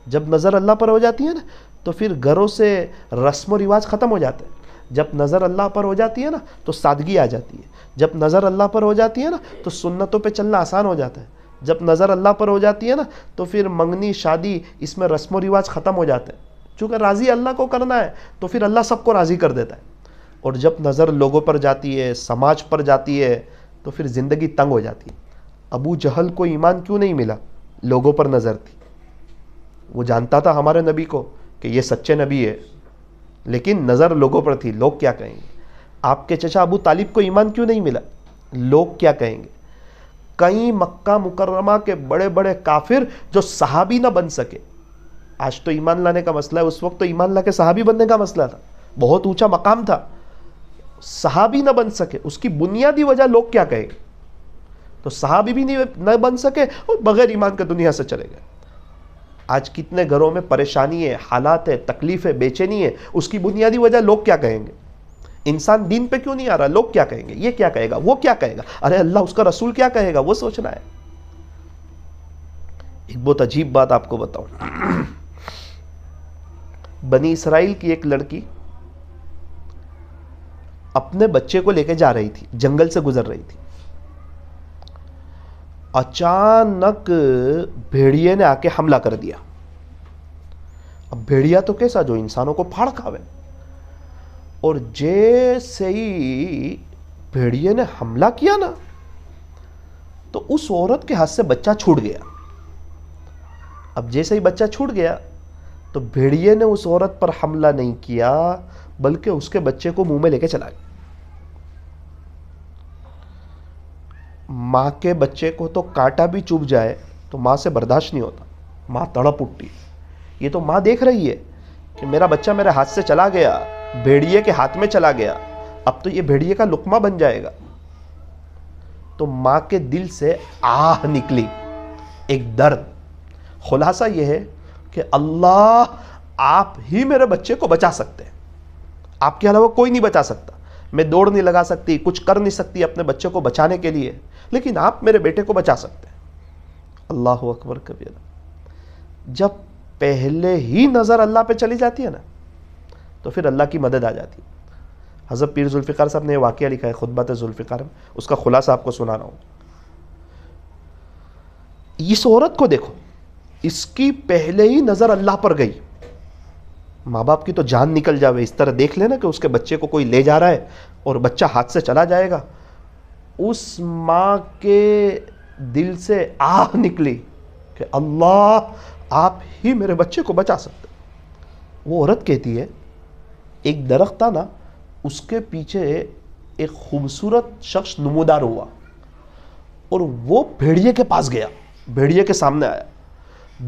جب نظر اللہ پر ہو جاتی ہے نا تو پھر گھروں سے رسم و رواج ختم ہو جاتے ہیں. جب نظر اللہ پر ہو جاتی ہے نا تو سادگی آ جاتی ہے. جب نظر اللہ پر ہو جاتی ہے نا تو سنتوں پہ چلنا آسان ہو جاتا ہے. جب نظر اللہ پر ہو جاتی ہے نا تو پھر منگنی شادی اس میں رسم و رواج ختم ہو جاتے ہیں. چونکہ راضی اللہ کو کرنا ہے تو پھر اللہ سب کو راضی کر دیتا ہے. اور جب نظر لوگوں پر جاتی ہے, سماج پر جاتی ہے, تو پھر زندگی تنگ ہو جاتی ہے. ابو جہل کو ایمان کیوں نہیں ملا؟ لوگوں پر نظر تھی. وہ جانتا تھا ہمارے نبی کو کہ یہ سچے نبی ہے, لیکن نظر لوگوں پر تھی, لوگ کیا کہیں گے. آپ کے چچا ابو طالب کو ایمان کیوں نہیں ملا؟ لوگ کیا کہیں گے. کئی مکہ مکرمہ کے بڑے بڑے کافر جو صحابی نہ بن سکے, آج تو ایمان لانے کا مسئلہ ہے, اس وقت تو ایمان لا کے صحابی بننے کا مسئلہ تھا, بہت اونچا مقام تھا. صحابی نہ بن سکے, اس کی بنیادی وجہ لوگ کیا کہیں گے. تو صحابی بھی نہ بن سکے اور بغیر ایمان کے دنیا سے چلے گئے. آج کتنے گھروں میں پریشانی ہے, حالات ہے, تکلیف ہے, بے چینی ہے, اس کی بنیادی وجہ لوگ کیا کہیں گے. انسان دین پہ کیوں نہیں آ رہا؟ لوگ کیا کہیں گے, یہ کیا کہے گا, وہ کیا کہے گا, ارے اللہ اس کا رسول کیا کہے گا, وہ سوچنا ہے. ایک بہت عجیب بات آپ کو بتاؤں. بنی اسرائیل کی ایک لڑکی اپنے بچے کو لے کے جا رہی تھی, جنگل سے گزر رہی تھی. اچانک بھیڑیے نے آ کے حملہ کر دیا. اب بھیڑیا تو کیسا, جو انسانوں کو پھاڑ کھاوے. اور جیسے ہی بھیڑیے نے حملہ کیا نا تو اس عورت کے ہاتھ سے بچہ چھوٹ گیا. اب جیسے ہی بچہ چھوٹ گیا تو بھیڑیے نے اس عورت پر حملہ نہیں کیا, بلکہ اس کے بچے کو منہ میں لے کے چلا گیا. ماں کے بچے کو تو کانٹا بھی چبھ جائے تو ماں سے برداشت نہیں ہوتا, ماں تڑپ اٹھتی. یہ تو ماں دیکھ رہی ہے کہ میرا بچہ میرے ہاتھ سے چلا گیا, بھیڑیے کے ہاتھ میں چلا گیا, اب تو یہ بھیڑیے کا لقمہ بن جائے گا. تو ماں کے دل سے آہ نکلی, ایک درد. خلاصہ یہ ہے کہ اللہ آپ ہی میرے بچے کو بچا سکتے ہیں, آپ کے علاوہ کوئی نہیں بچا سکتا. میں دوڑ نہیں لگا سکتی, کچھ کر نہیں سکتی اپنے بچے کو بچانے کے لیے, لیکن آپ میرے بیٹے کو بچا سکتے ہیں. اللہ اکبر کبیرہ. جب پہلے ہی نظر اللہ پہ چلی جاتی ہے نا تو پھر اللہ کی مدد آ جاتی ہے. حضرت پیر ذوالفقار صاحب نے یہ واقعہ لکھا ہے خطبۃ ذوالفقار میں, اس کا خلاصہ آپ کو سنا رہا ہوں. اس عورت کو دیکھو, اس کی پہلے ہی نظر اللہ پر گئی. ماں باپ کی تو جان نکل جاوے, اس طرح دیکھ لینا کہ اس کے بچے کو کوئی لے جا رہا ہے اور بچہ ہاتھ سے چلا جائے گا. اس ماں کے دل سے آہ نکلی کہ اللہ آپ ہی میرے بچے کو بچا سکتے. وہ عورت کہتی ہے ایک درخت تھا نا, اس کے پیچھے ایک خوبصورت شخص نمودار ہوا اور وہ بھیڑیے کے پاس گیا, بھیڑیے کے سامنے آیا.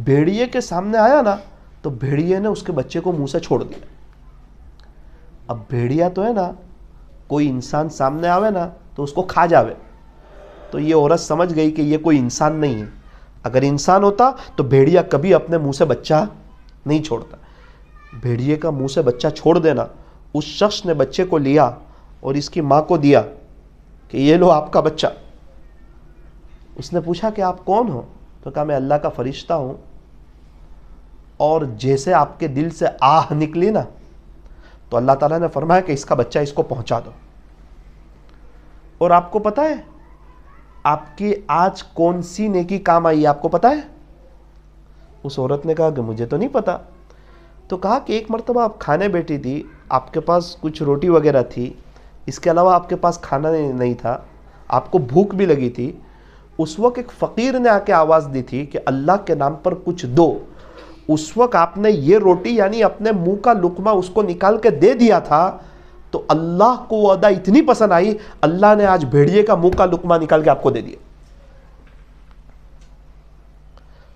بھیڑیے کے سامنے آیا نا تو بھیڑیے نے اس کے بچے کو منہ سے چھوڑ دیا. اب بھیڑیا تو ہے نا, کوئی انسان سامنے آوے نا تو اس کو کھا جاوے, تو یہ عورت سمجھ گئی کہ یہ کوئی انسان نہیں ہے. اگر انسان ہوتا تو بھیڑیا کبھی اپنے منہ سے بچہ نہیں چھوڑتا. بھیڑیے کا منہ سے بچہ چھوڑ دینا. اس شخص نے بچے کو لیا اور اس کی ماں کو دیا کہ یہ لو آپ کا بچہ. اس نے پوچھا کہ آپ کون ہو؟ تو کہا میں اللہ کا فرشتہ ہوں، اور جیسے آپ کے دل سے آہ نکلی نا تو اللہ تعالیٰ نے فرمایا کہ اس کا بچہ اس کو پہنچا دو. اور آپ کو پتا ہے آپ کی آج کون سی نیکی کام آئی ہے؟ آپ کو پتا ہے؟ اس عورت نے کہا کہ مجھے تو نہیں پتا. تو کہا کہ ایک مرتبہ آپ کھانے بیٹھی تھی، آپ کے پاس کچھ روٹی وغیرہ تھی، اس کے علاوہ آپ کے پاس کھانا نہیں تھا، آپ کو بھوک بھی لگی تھی. اس وقت ایک فقیر نے آ کے آواز دی تھی کہ اللہ کے نام پر کچھ دو. اس وقت آپ نے یہ روٹی یعنی اپنے منہ کا لقمہ اس کو نکال کے دے دیا تھا، تو اللہ کو وہ ادا اتنی پسند آئی، اللہ نے آج بھیڑیے کا منہ کا لقمہ نکال کے آپ کو دے دیا.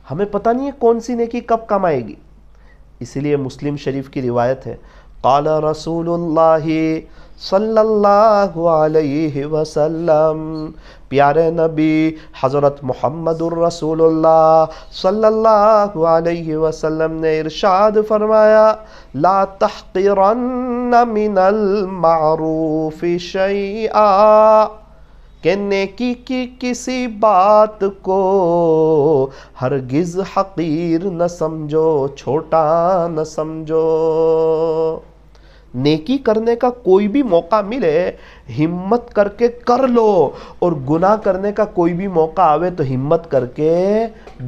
ہمیں پتہ نہیں ہے کون سی نیکی کب کام آئے گی. اسی لیے مسلم شریف کی روایت ہے، قال رسول اللہ صلی اللہ علیہ وسلم، پیارے نبی حضرت محمد الرسول اللہ صلی اللہ علیہ وسلم نے ارشاد فرمایا، لا تحقرن من المعروف شیئا، کہ نیکی کی کسی بات کو ہرگز حقیر نہ سمجھو، چھوٹا نہ سمجھو. نیکی کرنے کا کوئی بھی موقع ملے ہمت کر کے کر لو، اور گناہ کرنے کا کوئی بھی موقع آوے تو ہمت کر کے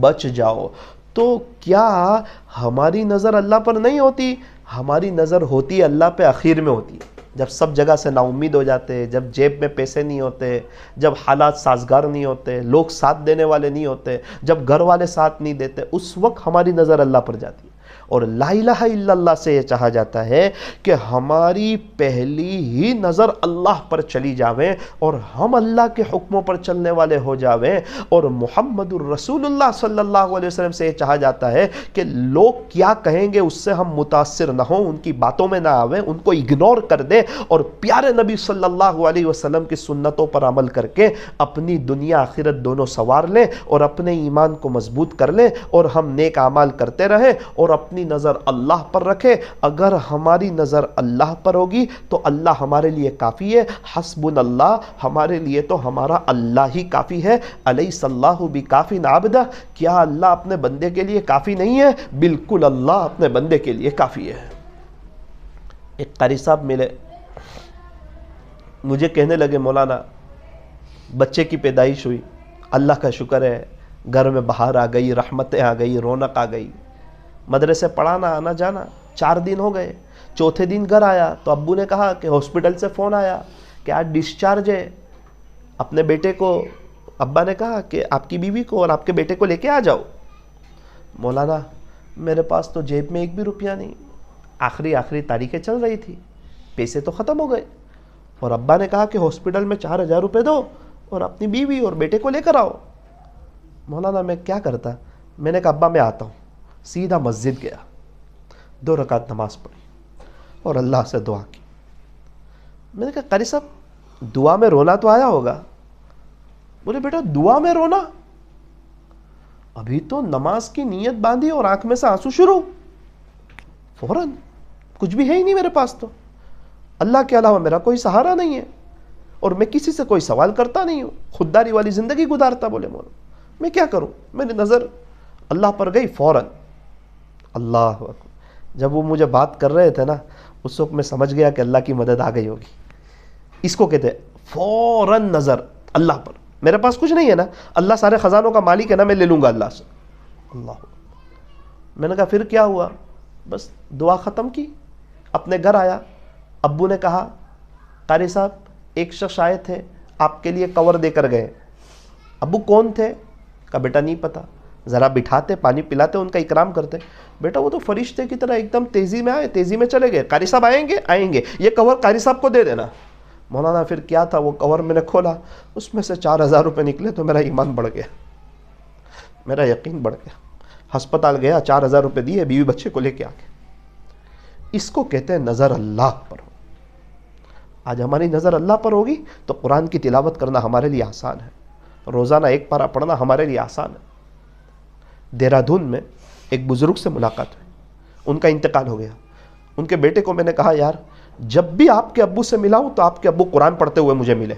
بچ جاؤ. تو کیا ہماری نظر اللہ پر نہیں ہوتی؟ ہماری نظر ہوتی ہے اللہ پہ، اخیر میں ہوتی ہے جب سب جگہ سے نا امید ہو جاتے، جب جیب میں پیسے نہیں ہوتے، جب حالات سازگار نہیں ہوتے، لوگ ساتھ دینے والے نہیں ہوتے، جب گھر والے ساتھ نہیں دیتے، اس وقت ہماری نظر اللہ پر جاتی ہے. اور لا الہ الا اللہ سے یہ چاہا جاتا ہے کہ ہماری پہلی ہی نظر اللہ پر چلی جاویں اور ہم اللہ کے حکموں پر چلنے والے ہو جاویں. اور محمد الرسول اللہ صلی اللہ علیہ وسلم سے یہ چاہا جاتا ہے کہ لوگ کیا کہیں گے اس سے ہم متاثر نہ ہوں، ان کی باتوں میں نہ آویں، ان کو اگنور کر دیں، اور پیارے نبی صلی اللہ علیہ وسلم کی سنتوں پر عمل کر کے اپنی دنیا آخرت دونوں سنوار لیں اور اپنے ایمان کو مضبوط کر لیں، اور ہم نیک اعمال کرتے رہیں اور اپنی نظر اللہ پر رکھے. اگر ہماری نظر اللہ پر ہوگی تو اللہ ہمارے لیے کافی ہے. حسبنا اللہ، ہمارے لیے تو ہمارا اللہ ہی کافی ہے. الیس اللہ بکافٍ عبدہ، کیا اللہ اپنے بندے کے لیے کافی نہیں ہے؟ بالکل اللہ اپنے بندے کے لیے کافی ہے. ایک قاری صاحب ملے، مجھے کہنے لگے مولانا بچے کی پیدائش ہوئی، اللہ کا شکر ہے، گھر میں بہار آ گئی، رحمتیں آ گئی، رونق آ گئی. مدرسے پڑھانا آنا جانا، 4 دن ہو گئے. چوتھے دن گھر آیا تو ابو نے کہا کہ ہاسپٹل سے فون آیا کہ آج ڈسچارج ہے. اپنے بیٹے کو ابا نے کہا کہ آپ کی بیوی کو اور آپ کے بیٹے کو لے کے آ جاؤ. مولانا میرے پاس تو جیب میں 1 بھی روپیہ نہیں، آخری تاریخیں چل رہی تھی، پیسے تو ختم ہو گئے، اور ابا نے کہا کہ ہاسپٹل میں 4000 روپے دو اور اپنی بیوی اور بیٹے کو لے کر آؤ. مولانا میں کیا کرتا؟ میں نے کہا ابا میں آتا ہوں. سیدھا مسجد گیا، 2 رکعت نماز پڑھی اور اللہ سے دعا کی. میں نے کہا قاری صاحب دعا میں رونا تو آیا ہوگا. بولے بیٹا دعا میں رونا؟ ابھی تو نماز کی نیت باندھی اور آنکھ میں سے آنسو شروع. فوراً کچھ بھی ہے ہی نہیں میرے پاس، تو اللہ کے علاوہ میرا کوئی سہارا نہیں ہے اور میں کسی سے کوئی سوال کرتا نہیں ہوں، خودداری والی زندگی گزارتا. بولے مولانا میں کیا کروں؟ میری نظر اللہ پر گئی. فوراً اللہ اکبر، جب وہ مجھے بات کر رہے تھے نا اس وقت میں سمجھ گیا کہ اللہ کی مدد آ گئی ہوگی. اس کو کہتے ہیں فوراً نظر اللہ پر. میرے پاس کچھ نہیں ہے نا، اللہ سارے خزانوں کا مالک ہے نا، میں لے لوں گا اللہ سے. اللہ. میں نے کہا پھر کیا ہوا؟ بس دعا ختم کی، اپنے گھر آیا. ابو نے کہا قاری صاحب ایک شخص آئے تھے آپ کے لیے کور دے کر گئے. ابو کون تھے؟ کہا بیٹا نہیں پتا. ذرا بٹھاتے، پانی پلاتے، ان کا اکرام کرتے. بیٹا وہ تو فرشتے کی طرح ایک دم تیزی میں آئے، تیزی میں چلے گئے. قاری صاحب آئیں گے، یہ کور قاری صاحب کو دے دینا. مولانا پھر کیا تھا؟ وہ کور میں نے کھولا، اس میں سے 4000 روپے نکلے تو میرا ایمان بڑھ گیا، میرا یقین بڑھ گیا. ہسپتال گیا، 4000 روپے دیے، بیوی بچے کو لے کے آ گئے. اس کو کہتے ہیں نظر اللہ پر ہو. آج ہماری نظر اللہ پر ہوگی تو قرآن کی تلاوت کرنا ہمارے لیے آسان ہے. روزانہ ایک پارہ پڑھنا ہمارے لیے آسان ہے۔ دہرادون میں ایک بزرگ سے ملاقات ہوئی، ان کا انتقال ہو گیا۔ ان کے بیٹے کو میں نے کہا یار جب بھی آپ کے ابو سے ملا ہوں تو آپ کے ابو قرآن پڑھتے ہوئے مجھے ملے۔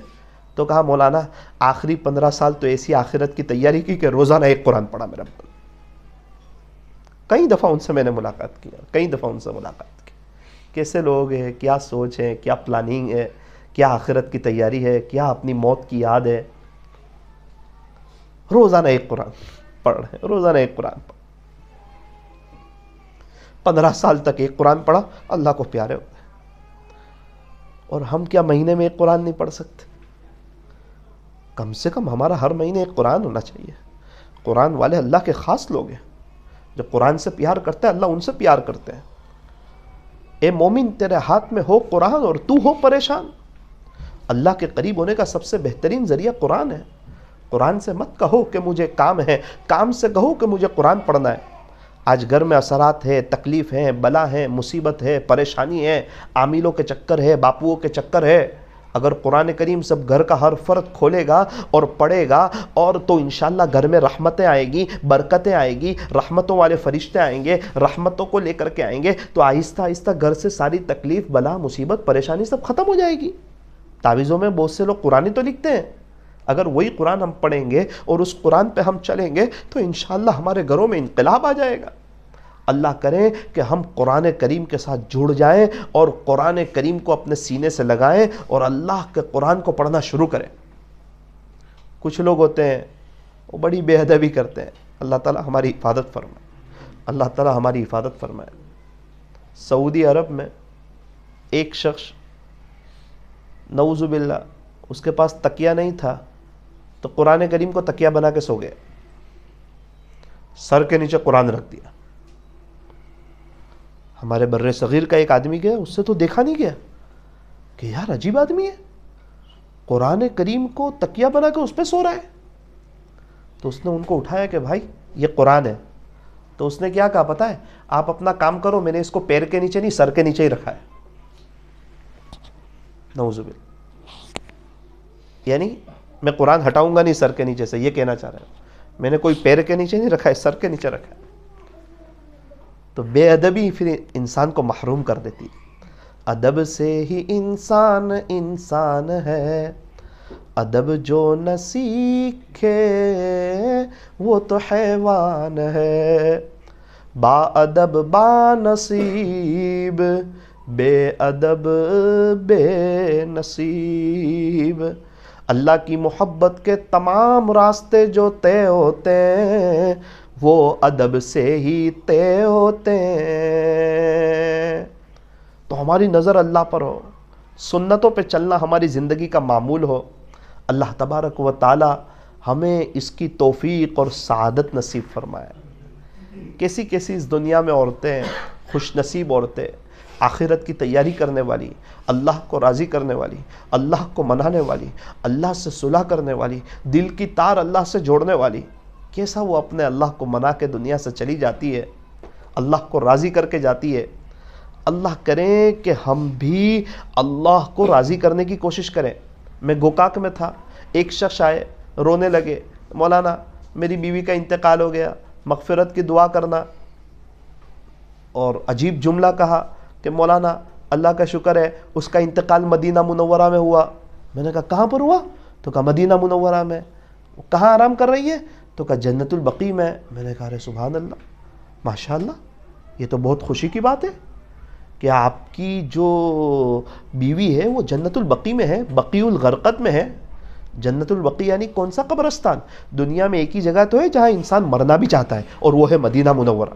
تو کہا مولانا آخری 15 سال تو ایسی آخرت کی تیاری کی کہ روزانہ ایک قرآن پڑھا میرا ابو۔ کئی دفعہ ان سے میں نے ملاقات کی، کئی دفعہ ان سے ملاقات کی، کیسے لوگ ہیں، کیا سوچ ہے، کیا پلاننگ ہے، کیا آخرت کی تیاری ہے، کیا اپنی موت کی یاد ہے۔ روزانہ ایک قرآن پڑھ رہے ہیں، روزانہ ایک قرآن پڑھ، 15 سال تک ایک قرآن پڑھا، اللہ کو پیارے ہو گئے۔ اور ہم کیا مہینے میں ایک قرآن نہیں پڑھ سکتے؟ کم سے کم ہمارا ہر مہینے ایک قرآن ہونا چاہیے۔ قرآن والے اللہ کے خاص لوگ ہیں، جو قرآن سے پیار کرتے ہیں اللہ ان سے پیار کرتے ہیں۔ اے مومن تیرے ہاتھ میں ہو قرآن اور تو ہو پریشان۔ اللہ کے قریب ہونے کا سب سے بہترین ذریعہ قرآن ہے۔ قرآن سے مت کہو کہ مجھے کام ہے، کام سے کہو کہ مجھے قرآن پڑھنا ہے۔ آج گھر میں اثرات ہے، تکلیف ہے، بلا ہے، مصیبت ہے، پریشانی ہے، عاملوں کے چکر ہے، باپوؤں کے چکر ہے۔ اگر قرآن کریم سب گھر کا ہر فرد کھولے گا اور پڑھے گا اور تو انشاءاللہ گھر میں رحمتیں آئے گی، برکتیں آئے گی، رحمتوں والے فرشتے آئیں گے، رحمتوں کو لے کر کے آئیں گے، تو آہستہ آہستہ گھر سے ساری تکلیف، بلا، مصیبت، پریشانی سب ختم ہو جائے گی۔ تعویذوں میں بہت سے لوگ قرآن تو لکھتے ہیں، اگر وہی قرآن ہم پڑھیں گے اور اس قرآن پہ ہم چلیں گے تو انشاءاللہ ہمارے گھروں میں انقلاب آ جائے گا۔ اللہ کرے کہ ہم قرآن کریم کے ساتھ جڑ جائیں اور قرآن کریم کو اپنے سینے سے لگائیں اور اللہ کے قرآن کو پڑھنا شروع کریں۔ کچھ لوگ ہوتے ہیں وہ بڑی بے ادبی کرتے ہیں، اللہ تعالیٰ ہماری حفاظت فرمائے، اللہ تعالیٰ ہماری حفاظت فرمائے۔ سعودی عرب میں ایک شخص نعوذ باللہ اس کے پاس تکیہ نہیں تھا تو قرآن کریم کو تکیہ بنا کے سو گئے، سر کے نیچے قرآن رکھ دیا۔ ہمارے بر صغیر کا ایک آدمی گیا، اس سے تو دیکھا نہیں گیا کہ یار عجیب آدمی ہے، قرآن کریم کو تکیہ بنا کے اس پہ سو رہا ہے۔ تو اس نے ان کو اٹھایا کہ بھائی یہ قرآن ہے۔ تو اس نے کیا کہا پتہ ہے، آپ اپنا کام کرو، میں نے اس کو پیر کے نیچے نہیں سر کے نیچے ہی رکھا ہے۔ نعوذ باللہ، یعنی میں قرآن ہٹاؤں گا نہیں سر کے نیچے سے، یہ کہنا چاہ رہا ہے میں نے کوئی پیر کے نیچے نہیں رکھا ہے، سر کے نیچے رکھا ہے۔ تو بے ادبی پھر انسان کو محروم کر دیتی۔ ادب سے ہی انسان انسان ہے، ادب جو نہ سیکھے وہ تو حیوان ہے، با ادب با نصیب، بے ادب بے نصیب۔ اللہ کی محبت کے تمام راستے جو طے ہوتے ہیں وہ ادب سے ہی طے ہوتے ہیں۔ تو ہماری نظر اللہ پر ہو، سنتوں پہ چلنا ہماری زندگی کا معمول ہو۔ اللہ تبارک و تعالی ہمیں اس کی توفیق اور سعادت نصیب فرمائے۔ کیسی کیسی اس دنیا میں عورتیں، خوش نصیب عورتیں، آخرت کی تیاری کرنے والی، اللہ کو راضی کرنے والی، اللہ کو منانے والی، اللہ سے صلح کرنے والی، دل کی تار اللہ سے جوڑنے والی، کیسا وہ اپنے اللہ کو منا کے دنیا سے چلی جاتی ہے، اللہ کو راضی کر کے جاتی ہے۔ اللہ کریں کہ ہم بھی اللہ کو راضی کرنے کی کوشش کریں۔ میں گوکاک میں تھا، ایک شخص آئے، رونے لگے، مولانا میری بیوی کا انتقال ہو گیا، مغفرت کی دعا کرنا۔ اور عجیب جملہ کہا کہ مولانا اللہ کا شکر ہے اس کا انتقال مدینہ منورہ میں ہوا۔ میں نے کہا کہاں پر ہوا؟ تو کہا مدینہ منورہ میں۔ کہاں آرام کر رہی ہے؟ تو کہا جنت البقیع میں۔ میں نے کہا ارے سبحان اللہ، ماشاءاللہ، یہ تو بہت خوشی کی بات ہے کہ آپ کی جو بیوی ہے وہ جنت البقیع میں ہے، بقیع الغرقد میں ہے۔ جنت البقیع یعنی کون سا قبرستان؟ دنیا میں ایک ہی جگہ تو ہے جہاں انسان مرنا بھی چاہتا ہے اور وہ ہے مدینہ منورہ۔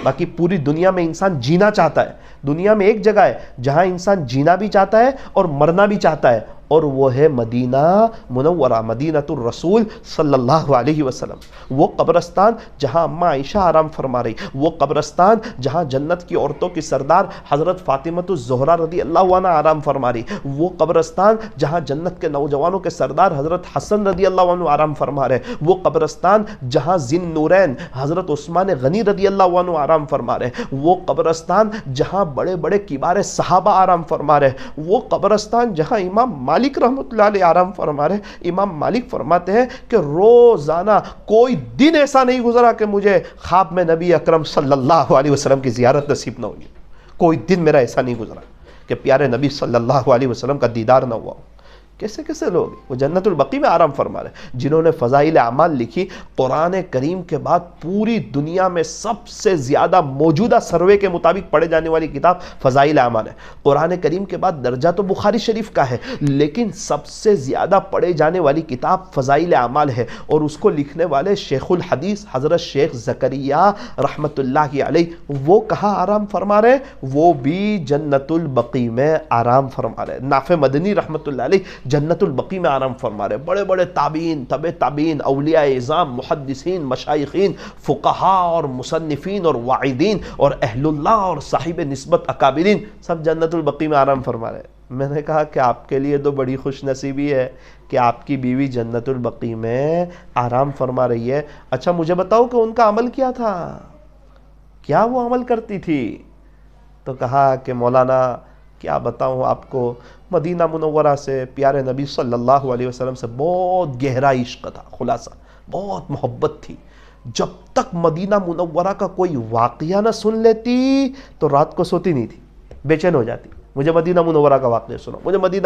باقی پوری دنیا میں انسان جینا چاہتا ہے، دنیا میں ایک جگہ ہے جہاں انسان جینا بھی چاہتا ہے اور مرنا بھی چاہتا ہے، اور وہ ہے مدینہ منورہ، مدینۃ الرسول صلی اللہ علیہ وسلم۔ وہ قبرستان جہاں اماں عائشہ آرام فرما رہی، وہ قبرستان جہاں جنت کی عورتوں کی سردار حضرت فاطمۃ الزہرا رضی اللہ عنہ آرام فرما رہی، وہ قبرستان جہاں جنت کے نوجوانوں کے سردار حضرت حسن رضی اللہ عنہ آرام فرما رہے، وہ قبرستان جہاں ذی النورین حضرت عثمان غنی رضی اللہ عنہ آرام فرما رہے، وہ قبرستان جہاں بڑے بڑے کبار صحابہ آرام فرما رہے، وہ قبرستان جہاں امام مالک مالک رحمۃ اللہ علیہ آرام فرما رہے ہیں، امام مالک فرماتے ہیں کہ روزانہ کوئی دن ایسا نہیں گزرا کہ مجھے خواب میں نبی اکرم صلی اللہ علیہ وسلم کی زیارت نصیب نہ ہوئی، کوئی دن میرا ایسا نہیں گزرا کہ پیارے نبی صلی اللہ علیہ وسلم کا دیدار نہ ہوا ہو۔ کیسے کیسے لوگ وہ جنت البقیع میں آرام فرما رہے ہیں، جنہوں نے فضائل اعمال لکھی۔ قرآن کریم کے بعد پوری دنیا میں سب سے زیادہ موجودہ سروے کے مطابق پڑھے جانے والی کتاب فضائل اعمال ہے۔ قرآن کریم کے بعد درجہ تو بخاری شریف کا ہے، لیکن سب سے زیادہ پڑھے جانے والی کتاب فضائل اعمال ہے، اور اس کو لکھنے والے شیخ الحدیث حضرت شیخ زکریا رحمۃ اللہ علیہ، وہ کہاں آرام فرما رہے ہیں؟ وہ بھی جنت البقیع میں آرام فرما رہے ہیں۔ نافع مدنی رحمۃ اللہ علیہ جنت البقیع میں آرام فرما رہے ہیں۔ بڑے بڑے تابعین، تبع تابعین، اولیاء اعظام، محدثین، مشائخین، فقہاء اور مصنفین اور واعظین اور اہل اللہ اور صاحب نسبت اکابرین سب جنت البقیع میں آرام فرما رہے ہیں۔ میں نے کہا کہ آپ کے لیے تو بڑی خوش نصیبی ہے کہ آپ کی بیوی جنت البقیع میں آرام فرما رہی ہے۔ اچھا مجھے بتاؤ کہ ان کا عمل کیا تھا، کیا وہ عمل کرتی تھی؟ تو کہا کہ مولانا کیا بتاؤں آپ کو، مدینہ منورہ سے پیارے نبی صلی اللہ علیہ وسلم سے بہت گہرا عشق تھا، خلاصہ بہت محبت تھی۔ جب تک مدینہ منورہ کا کوئی واقعہ نہ سن لیتی تو رات کو سوتی نہیں تھی، بے چین ہو جاتی۔ مجھے مدینہ منورہ کا واقعہ سناؤ، مجھے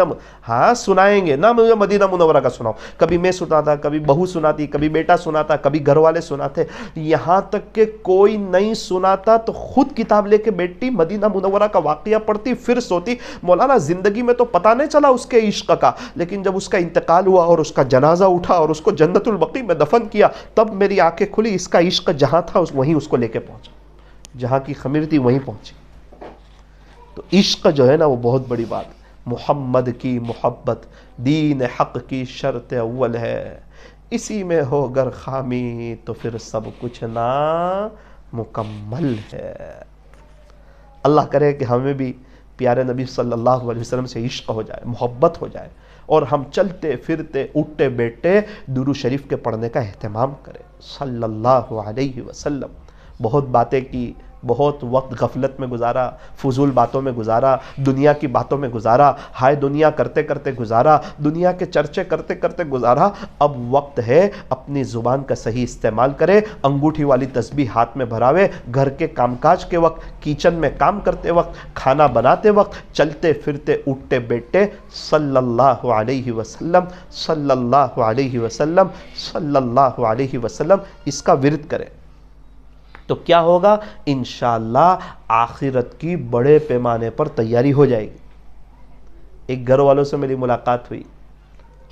ہاں سنائیں گے نا، مجھے مدینہ منورہ کا سناؤ۔ کبھی میں سناتا، کبھی بہو سناتی، کبھی بیٹا سناتا، کبھی گھر والے سناتے، یہاں تک کہ کوئی نہیں سناتا تو خود کتاب لے کے بیٹھتی، مدینہ منورہ کا واقعہ پڑھتی، پھر سوتی۔ مولانا زندگی میں تو پتہ نہیں چلا اس کے عشق کا، لیکن جب اس کا انتقال ہوا اور اس کا جنازہ اٹھا اور اس کو جنت البقیع میں دفن کیا، تب میری آنکھیں کھلی، اس کا عشق جہاں تھا وہیں اس کو لے کے پہنچا، جہاں کی خمیر تھی وہیں پہنچی۔ تو عشق جو ہے نا وہ بہت بڑی بات، محمد کی محبت دین حق کی شرط اول ہے، اسی میں ہو گر خامی تو پھر سب کچھ نا مکمل ہے۔ اللہ کرے کہ ہمیں بھی پیارے نبی صلی اللہ علیہ وسلم سے عشق ہو جائے، محبت ہو جائے، اور ہم چلتے پھرتے اٹھتے بیٹھتے درود شریف کے پڑھنے کا اہتمام کریں صلی اللہ علیہ وسلم۔ بہت باتیں کی، بہت وقت غفلت میں گزارا، فضول باتوں میں گزارا، دنیا کی باتوں میں گزارا، ہائے دنیا کرتے کرتے گزارا، دنیا کے چرچے کرتے کرتے گزارا۔ اب وقت ہے اپنی زبان کا صحیح استعمال کرے، انگوٹھی والی تسبیح ہاتھ میں بھراوے، گھر کے کام کاج کے وقت، کچن میں کام کرتے وقت، کھانا بناتے وقت، چلتے پھرتے اٹھتے بیٹھتے صلی اللہ علیہ وسلم صلی اللہ علیہ وسلم صلی اللہ علیہ وسلم اس کا ورد کرے تو کیا ہوگا؟ انشاءاللہ آخرت کی بڑے پیمانے پر تیاری ہو جائے گی۔ ایک گھر والوں سے میری ملاقات ہوئی،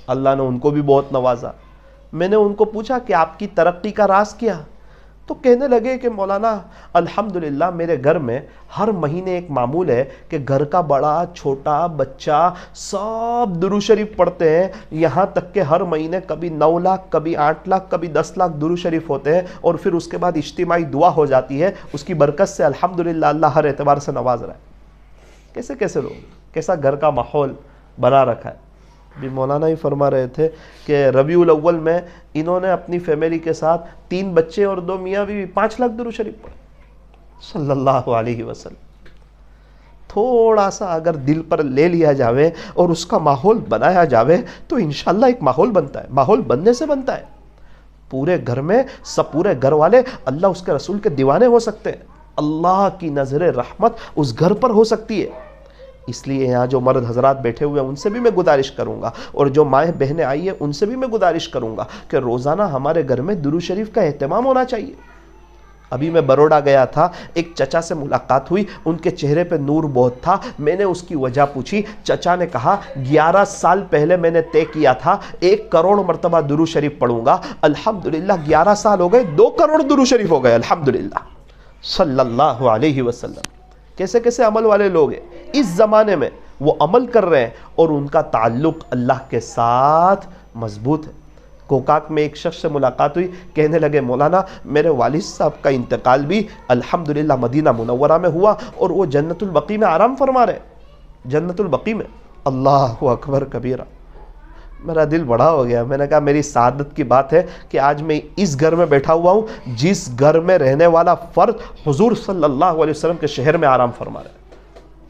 اللہ نے ان کو بھی بہت نوازا۔ میں نے ان کو پوچھا کہ آپ کی ترقی کا راز کیا؟ تو کہنے لگے کہ مولانا الحمدللہ میرے گھر میں ہر مہینے ایک معمول ہے کہ گھر کا بڑا چھوٹا بچہ سب درود شریف پڑھتے ہیں، یہاں تک کہ ہر مہینے کبھی 9 لاکھ، کبھی 8 لاکھ، کبھی 10 لاکھ درود شریف ہوتے ہیں، اور پھر اس کے بعد اجتماعی دعا ہو جاتی ہے۔ اس کی برکت سے الحمدللہ اللہ ہر اعتبار سے نواز رہا ہے۔ کیسے کیسے لوگ، کیسا گھر کا ماحول بنا رکھا ہے۔ بھی مولانا ہی فرما رہے تھے کہ ربیع الاول میں انہوں نے اپنی فیملی کے ساتھ 3 بچے اور 2 میاں بیوی 5 لاکھ درود شریف پڑھے صلی اللہ علیہ وسلم۔ تھوڑا سا اگر دل پر لے لیا جاوے اور اس کا ماحول بنایا جاوے تو انشاءاللہ ایک ماحول بنتا ہے، ماحول بننے سے بنتا ہے۔ پورے گھر میں سب، پورے گھر والے اللہ اس کے رسول کے دیوانے ہو سکتے ہیں، اللہ کی نظر رحمت اس گھر پر ہو سکتی ہے۔ اس لیے یہاں جو مرد حضرات بیٹھے ہوئے ہیں ان سے بھی میں گزارش کروں گا، اور جو مائیں بہنیں آئی ہیں ان سے بھی میں گزارش کروں گا کہ روزانہ ہمارے گھر میں درود شریف کا اہتمام ہونا چاہیے۔ ابھی میں بروڑا گیا تھا، ایک چچا سے ملاقات ہوئی، ان کے چہرے پہ نور بہت تھا۔ میں نے اس کی وجہ پوچھی، چچا نے کہا 11 سال پہلے میں نے طے کیا تھا 1 کروڑ مرتبہ درود شریف پڑھوں گا، الحمدللہ 11 سال ہو گئے، 2 کروڑ درود شریف ہو گئے الحمدللہ صلی اللہ علیہ وسلم۔ کیسے کیسے عمل والے لوگ ہیں، اس زمانے میں وہ عمل کر رہے ہیں اور ان کا تعلق اللہ کے ساتھ مضبوط ہے۔ کوکاک میں ایک شخص سے ملاقات ہوئی، کہنے لگے مولانا میرے والد صاحب کا انتقال بھی الحمدللہ مدینہ منورہ میں ہوا، اور وہ جنت البقیع میں آرام فرما رہے، جنت البقیع میں۔ اللہ اکبر کبیرہ، میرا دل بڑا ہو گیا۔ میں نے کہا میری سعادت کی بات ہے کہ آج میں اس گھر میں بیٹھا ہوا ہوں جس گھر میں رہنے والا فرد حضور صلی اللہ علیہ وسلم کے شہر میں آرام فرما رہا ہے۔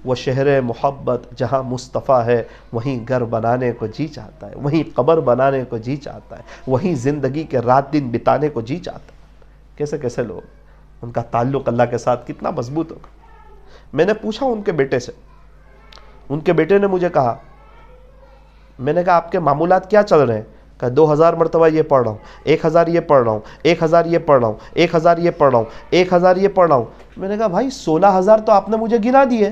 وہ شہر محبت جہاں مصطفیٰ ہے، وہیں گھر بنانے کو جی چاہتا ہے، وہیں قبر بنانے کو جی چاہتا ہے، وہیں زندگی کے رات دن بتانے کو جی چاہتا ہے۔ کیسے کیسے لوگ، ان کا تعلق اللہ کے ساتھ کتنا مضبوط ہوگا۔ میں نے پوچھا ان کے بیٹے سے، ان کے بیٹے نے مجھے کہا، میں نے کہا آپ کے معمولات کیا چل رہے ہیں؟ کہ 2000 مرتبہ یہ پڑھ رہا ہوں، 1000 یہ پڑھ رہا ہوں، 1000 یہ پڑھ رہا ہوں، 1000 یہ پڑھ رہا ہوں، 1000 یہ پڑھ رہا ہوں۔ میں نے کہا بھائی 16000 تو آپ نے مجھے گنا دیے،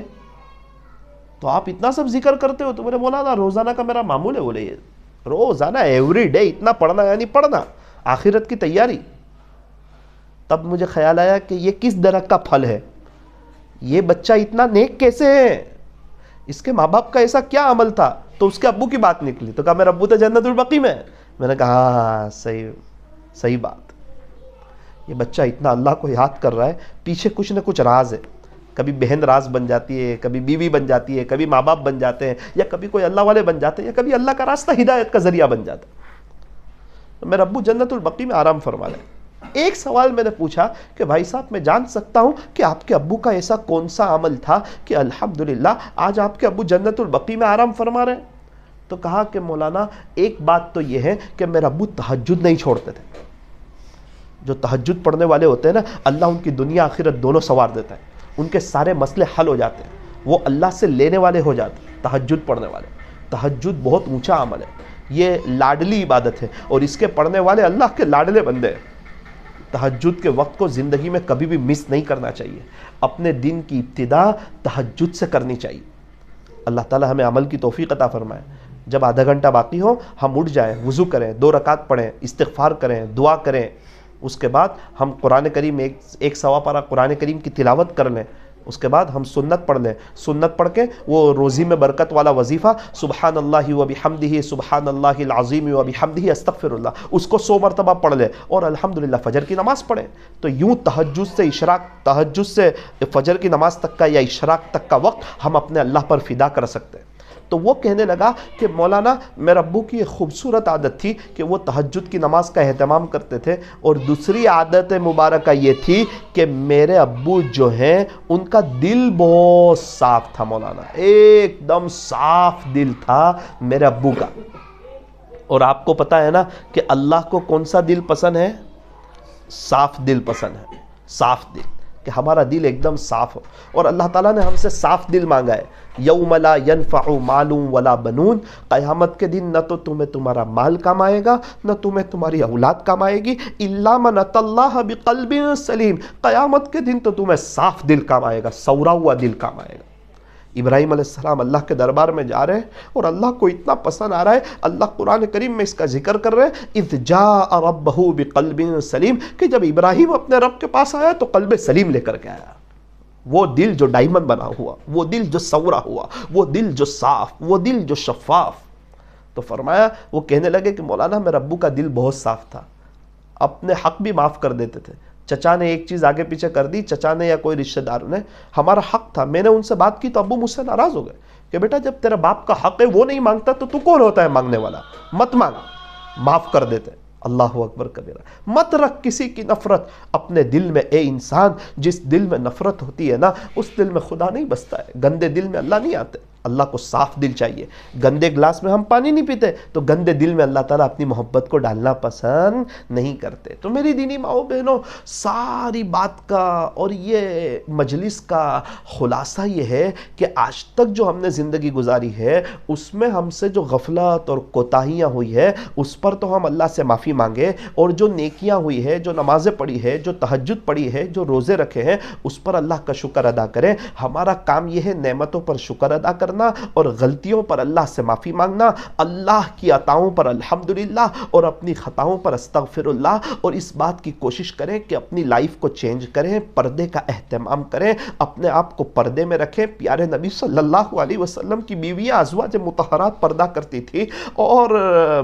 تو آپ اتنا سب ذکر کرتے ہو؟ تو میں نے بولا نا روزانہ کا میرا معمول ہے، بولے یہ روزانہ ایوری ڈے اتنا پڑھنا، یعنی پڑھنا آخرت کی تیاری۔ تب مجھے خیال آیا کہ یہ کس درخت کا پھل ہے، یہ بچہ اتنا نیک کیسے ہے، اس کے ماں باپ کا ایسا کیا عمل تھا؟ تو اس کے ابو کی بات نکلی، تو کہا میرا ابو تو جنت البقیع میں ہے۔ میں نے کہا ہاں صحیح بات، یہ بچہ اتنا اللہ کو یاد کر رہا ہے، پیچھے کچھ نہ کچھ راز ہے، کبھی بہن راز بن جاتی ہے، کبھی بیوی بن جاتی ہے، کبھی ماں باپ بن جاتے ہیں، یا کبھی کوئی اللہ والے بن جاتے ہیں، یا کبھی اللہ کا راستہ ہدایت کا ذریعہ بن جاتا ہے۔ تو میرا ابو جنت البقیع میں آرام فرما لے۔ ایک سوال میں نے پوچھا کہ بھائی صاحب میں جان سکتا ہوں کہ آپ کے ابو کا ایسا کون سا عمل تھا کہ الحمدللہ آج آپ کے ابو جنت البقیع میں آرام فرما رہے ہیں؟ تو کہا کہ مولانا ایک بات تو یہ ہے کہ میرا ابو تہجد نہیں چھوڑتے تھے۔ جو تہجد پڑھنے والے ہوتے ہیں نا، اللہ ان کی دنیا آخرت دونوں سنوار دیتا ہے، ان کے سارے مسئلے حل ہو جاتے ہیں، وہ اللہ سے لینے والے ہو جاتے ہیں۔ تہجد پڑھنے والے، تہجد بہت اونچا عمل ہے، یہ لاڈلی عبادت ہے، اور اس کے پڑھنے والے اللہ کے لاڈلے بندے ہیں۔ تہجد کے وقت کو زندگی میں کبھی بھی مس نہیں کرنا چاہیے، اپنے دن کی ابتدا تہجد سے کرنی چاہیے۔ اللہ تعالی ہمیں عمل کی توفیق عطا فرمائے۔ جب آدھا گھنٹہ باقی ہو ہم اٹھ جائیں، وضو کریں، 2 رکعت پڑھیں، استغفار کریں، دعا کریں، اس کے بعد ہم قرآن کریم ایک سوا پارہ قرآن کریم کی تلاوت کر لیں، اس کے بعد ہم سنت پڑھ لیں، سنت پڑھ کے وہ روزی میں برکت والا وظیفہ سبحان اللہ و بحمدہ سبحان اللہ العظیم و بحمدہ استغفر اللہ، اس کو 100 مرتبہ پڑھ لیں، اور الحمدللہ فجر کی نماز پڑھیں۔ تو یوں تہجد سے فجر کی نماز تک کا یا اشراق تک کا وقت ہم اپنے اللہ پر فدا کر سکتے ہیں۔ تو وہ کہنے لگا کہ مولانا میرے ابو کی ایک خوبصورت عادت تھی کہ وہ تہجد کی نماز کا اہتمام کرتے تھے، اور دوسری عادت مبارکہ یہ تھی کہ میرے ابو جو ہیں ان کا دل بہت صاف تھا، مولانا ایک دم صاف دل تھا میرے ابو کا۔ اور آپ کو پتا ہے نا کہ اللہ کو کون سا دل پسند ہے؟ صاف دل پسند ہے، صاف دل، کہ ہمارا دل ایک دم صاف ہو۔ اور اللہ تعالیٰ نے ہم سے صاف دل مانگا ہے۔ یوم لا ینفع مال ولا بنون، قیامت کے دن نہ تو تمہیں تمہارا مال کام آئے گا، نہ تمہیں تمہاری اولاد کام آئے گی، الا من اتى اللہ بقلب سلیم، قیامت کے دن تو تمہیں صاف دل کام آئے گا، سورا ہوا دل کام آئے گا۔ ابراہیم علیہ السلام اللہ کے دربار میں جا رہے ہیں، اور اللہ کو اتنا پسند آ رہا ہے، اللہ قرآن کریم میں اس کا ذکر کر رہے ہیں، اذ جاء ربہ بقلب سلیم، کہ جب ابراہیم اپنے رب کے پاس آیا تو قلب سلیم لے کر کے آیا۔ وہ دل جو ڈائمنڈ بنا ہوا، وہ دل جو سورا ہوا، وہ دل جو صاف، وہ دل جو شفاف۔ تو فرمایا، وہ کہنے لگے کہ مولانا میرے ابو کا دل بہت صاف تھا، اپنے حق بھی معاف کر دیتے تھے، چچا نے ایک چیز آگے پیچھے کر دی، چچا نے یا کوئی رشتہ دار نے، ہمارا حق تھا، میں نے ان سے بات کی تو ابو مجھ سے ناراض ہو گئے کہ بیٹا جب تیرے باپ کا حق ہے وہ نہیں مانگتا تو تو کون ہوتا ہے مانگنے والا، مت مانگ، معاف کر دیتے۔ اللہ اکبر کبیرہ۔ مت رکھ کسی کی نفرت اپنے دل میں، اے انسان، جس دل میں نفرت ہوتی ہے نا اس دل میں خدا نہیں بستا ہے، گندے دل میں اللہ نہیں آتے، اللہ کو صاف دل چاہیے۔ گندے گلاس میں ہم پانی نہیں پیتے تو گندے دل میں اللہ تعالیٰ اپنی محبت کو ڈالنا پسند نہیں کرتے۔ تو میری دینی ماؤں بہنوں، ساری بات کا اور یہ مجلس کا خلاصہ یہ ہے کہ آج تک جو ہم نے زندگی گزاری ہے اس میں ہم سے جو غفلت اور کوتاہیاں ہوئی ہے اس پر تو ہم اللہ سے معافی مانگے، اور جو نیکیاں ہوئی ہے، جو نمازیں پڑھی ہے، جو تہجد پڑھی ہے، جو روزے رکھے ہیں، اس پر اللہ کا شکر ادا کریں۔ ہمارا کام یہ ہے نعمتوں پر شکر ادا کرنا اور غلطیوں پر اللہ سے معافی مانگنا، اللہ کی عطاؤں پر الحمدللہ اور اپنی خطاؤں پر استغفر اللہ، اور اس بات کی کوشش کریں کہ اپنی لائف کو چینج کریں، پردے کا اہتمام کریں، اپنے آپ کو پردے میں رکھیں۔ پیارے نبی صلی اللہ علیہ وسلم کی بیویاں ازواج مطہرات پردہ کرتی تھی، اور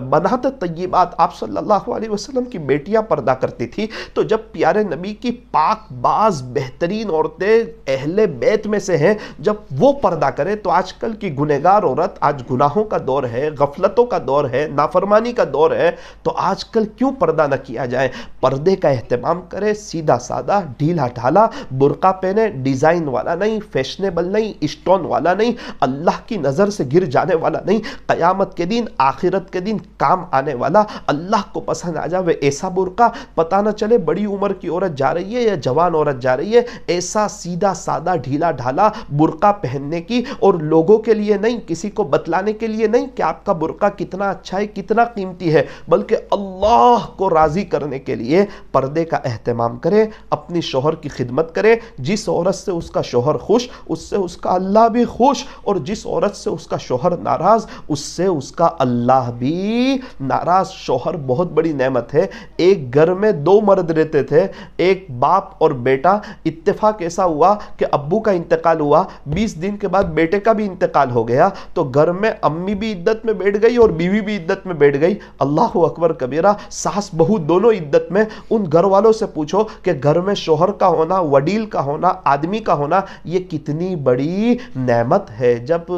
بنات طیبات آپ صلی اللہ علیہ وسلم کی بیٹیاں پردہ کرتی تھی۔ تو جب پیارے نبی کی پاک باز بہترین عورتیں اہل بیت میں سے ہیں، جب وہ پردہ کرے تو آج کل کی گنہگار عورت، آج گناہوں کا دور ہے، غفلتوں کا دور ہے، نافرمانی کا دور ہے، تو آج کل کیوں پردہ نہ کیا جائے؟ پردے کا اہتمام کرے، سیدھا سادہ ڈھیلا ڈھالا برقع پہنے، ڈیزائن والا نہیں، فیشنیبل نہیں، اسٹون والا نہیں، اللہ کی نظر سے گر جانے والا نہیں، قیامت کے دن آخرت کے دن کام آنے والا، اللہ کو پسند آ جائے ایسا برقع، پتہ نہ چلے بڑی عمر کی عورت جا رہی ہے یا جوان عورت جا رہی ہے، ایسا سیدھا سادہ ڈھیلا ڈھالا برقع پہننے کی، اور لوگوں کے لیے نہیں، کسی کو بتلانے کے لیے نہیں کہ آپ کا برقع کتنا اچھا ہے، کتنا قیمتی ہے، بلکہ اللہ کو راضی کرنے کے لیے پردے کا اہتمام کرے، اپنی شوہر کی خدمت کرے۔ جس عورت سے اس کا شوہر خوش، اس سے اس کا اللہ بھی خوش، اور جس عورت سے اس کا شوہر ناراض، اس سے اس کا اللہ بھی ناراض۔ شوہر بہت بڑی نعمت ہے۔ ایک گھر میں دو مرد رہتے تھے، ایک باپ اور بیٹا، اتفاق ایسا ہوا کہ ابو کا انتقال ہوا، 20 دن کے بعد بیٹے کا بھی انتقال ہو گیا، تو گھر میں امی بھی عدت میں بیٹھ گئی اور بیوی بھی عدت میں بیٹھ گئی۔ اللہ اکبر کبیرہ، ساس بہو دونوں عدت میں۔ ان گھر والوں سے پوچھو کہ گھر میں شوہر کا ہونا، وڈیل کا ہونا، آدمی کا ہونا، یہ کتنی بڑی نعمت ہے۔ جب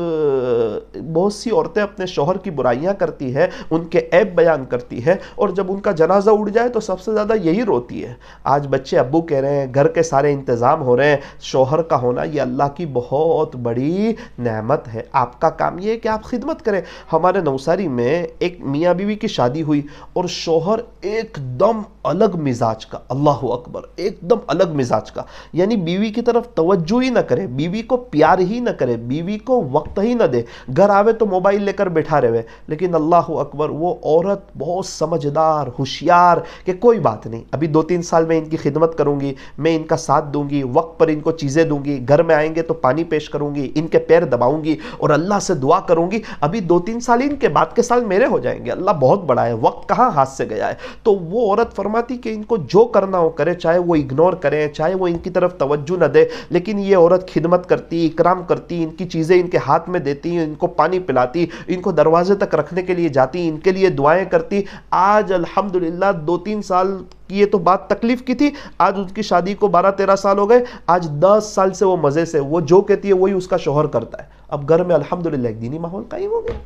بہت سی عورتیں اپنے شوہر کی برائیاں کرتی ہے، ان کے عیب بیان کرتی ہے، اور جب ان کا جنازہ اڑ جائے تو سب سے زیادہ یہی روتی ہے۔ آج بچے ابو کہہ رہے ہیں، گھر کے سارے انتظام ہو رہے ہیں، شوہر کا ہونا یہ اللہ کی بہت بڑی نعمت ہے۔ آپ کا کام یہ ہے کہ آپ خدمت کریں۔ ہمارے نوساری میں ایک میاں بیوی کی شادی ہوئی، اور شوہر ایک دم الگ مزاج کا، اللہ اکبر، ایک دم الگ مزاج کا، یعنی بیوی کی طرف توجہ ہی نہ کرے، بیوی کو پیار ہی نہ کرے، بیوی کو وقت ہی نہ دے، گھر آوے تو موبائل لے کر بیٹھا رہے۔ لیکن اللہ اکبر، وہ عورت بہت سمجھدار، ہوشیار، کہ کوئی بات نہیں، ابھی 2-3 سال میں ان کی خدمت کروں گی، میں ان کا ساتھ دوں گی، وقت پر ان کو چیزیں دوں گی، گھر میں آئیں گے تو پانی پیش کروں گی، ان کے پیر دباؤں گی، اور اللہ سے دعا کروں گی۔ ابھی 2-3 سال ان کے بعد کے سال میرے ہو جائیں گے، اللہ بہت بڑا ہے، وقت کہاں ہاتھ سے گیا ہے۔ تو وہ عورت فرماتی کہ ان کو جو کرنا ہو کرے، چاہے وہ اگنور کریں، چاہے وہ ان کی طرف توجہ نہ دے، لیکن یہ عورت خدمت کرتی، اکرام کرتی، ان کی چیزیں ان کے ہاتھ میں دیتی، ان کو پانی پلاتی، ان کو دروازے تک رکھنے کے لیے جاتی، ان کے لیے دعائیں کرتی۔ آج الحمدللہ 2-3 سال کی یہ تو بات تکلیف کی تھی، آج اس کی شادی کو 12-13 سال ہو گئے، آج 10 سال سے وہ مزے سے، وہ جو کہتی ہے وہی اس کا شوہر کرتا ہے۔ اب گھر میں الحمدللہ ایک دینی ماحول قائم ہو گیا۔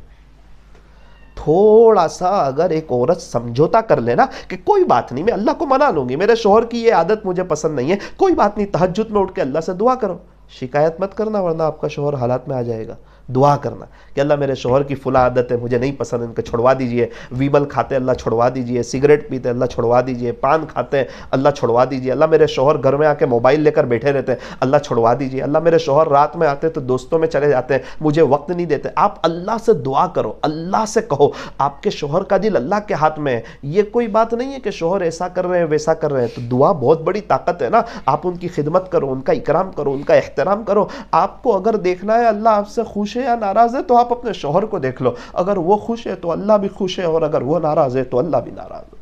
تھوڑا سا اگر ایک عورت سمجھوتا کر لینا کہ کوئی بات نہیں، میں اللہ کو منا لوں گی، میرے شوہر کی یہ عادت مجھے پسند نہیں ہے، کوئی بات نہیں، تہجد میں اٹھ کے اللہ سے دعا کرو، شکایت مت کرنا ورنہ آپ کا شوہر حالات میں آ جائے گا۔ دعا کرنا کہ اللہ میرے شوہر کی فلاں عادت ہے، مجھے نہیں پسند، ان کو چھڑوا دیجئے، ویبل کھاتے اللہ چھڑوا دیجئے، سگریٹ پیتے اللہ چھڑوا دیجئے، پان کھاتے اللہ چھڑوا دیجئے، اللہ میرے شوہر گھر میں آ کے موبائل لے کر بیٹھے رہتے ہیں، اللہ چھڑوا دیجئے، اللہ میرے شوہر رات میں آتے تو دوستوں میں چلے جاتے ہیں، مجھے وقت نہیں دیتے۔ آپ اللہ سے دعا کرو، اللہ سے کہو، آپ کے شوہر کا دل اللہ کے ہاتھ میں ہے۔ یہ کوئی بات نہیں ہے کہ شوہر ایسا کر رہے ہیں ویسا کر رہے ہیں، تو دعا بہت بڑی طاقت ہے نا۔ آپ ان کی خدمت کرو، ان کا اکرام کرو، ان کا احترام کرو۔ آپ کو اگر دیکھنا ہے اللہ آپ سے خوش ہے یا ناراض ہے تو آپ اپنے شوہر کو دیکھ لو، اگر وہ خوش ہے تو اللہ بھی خوش ہے، اور اگر وہ ناراض ہے تو اللہ بھی ناراض ہے۔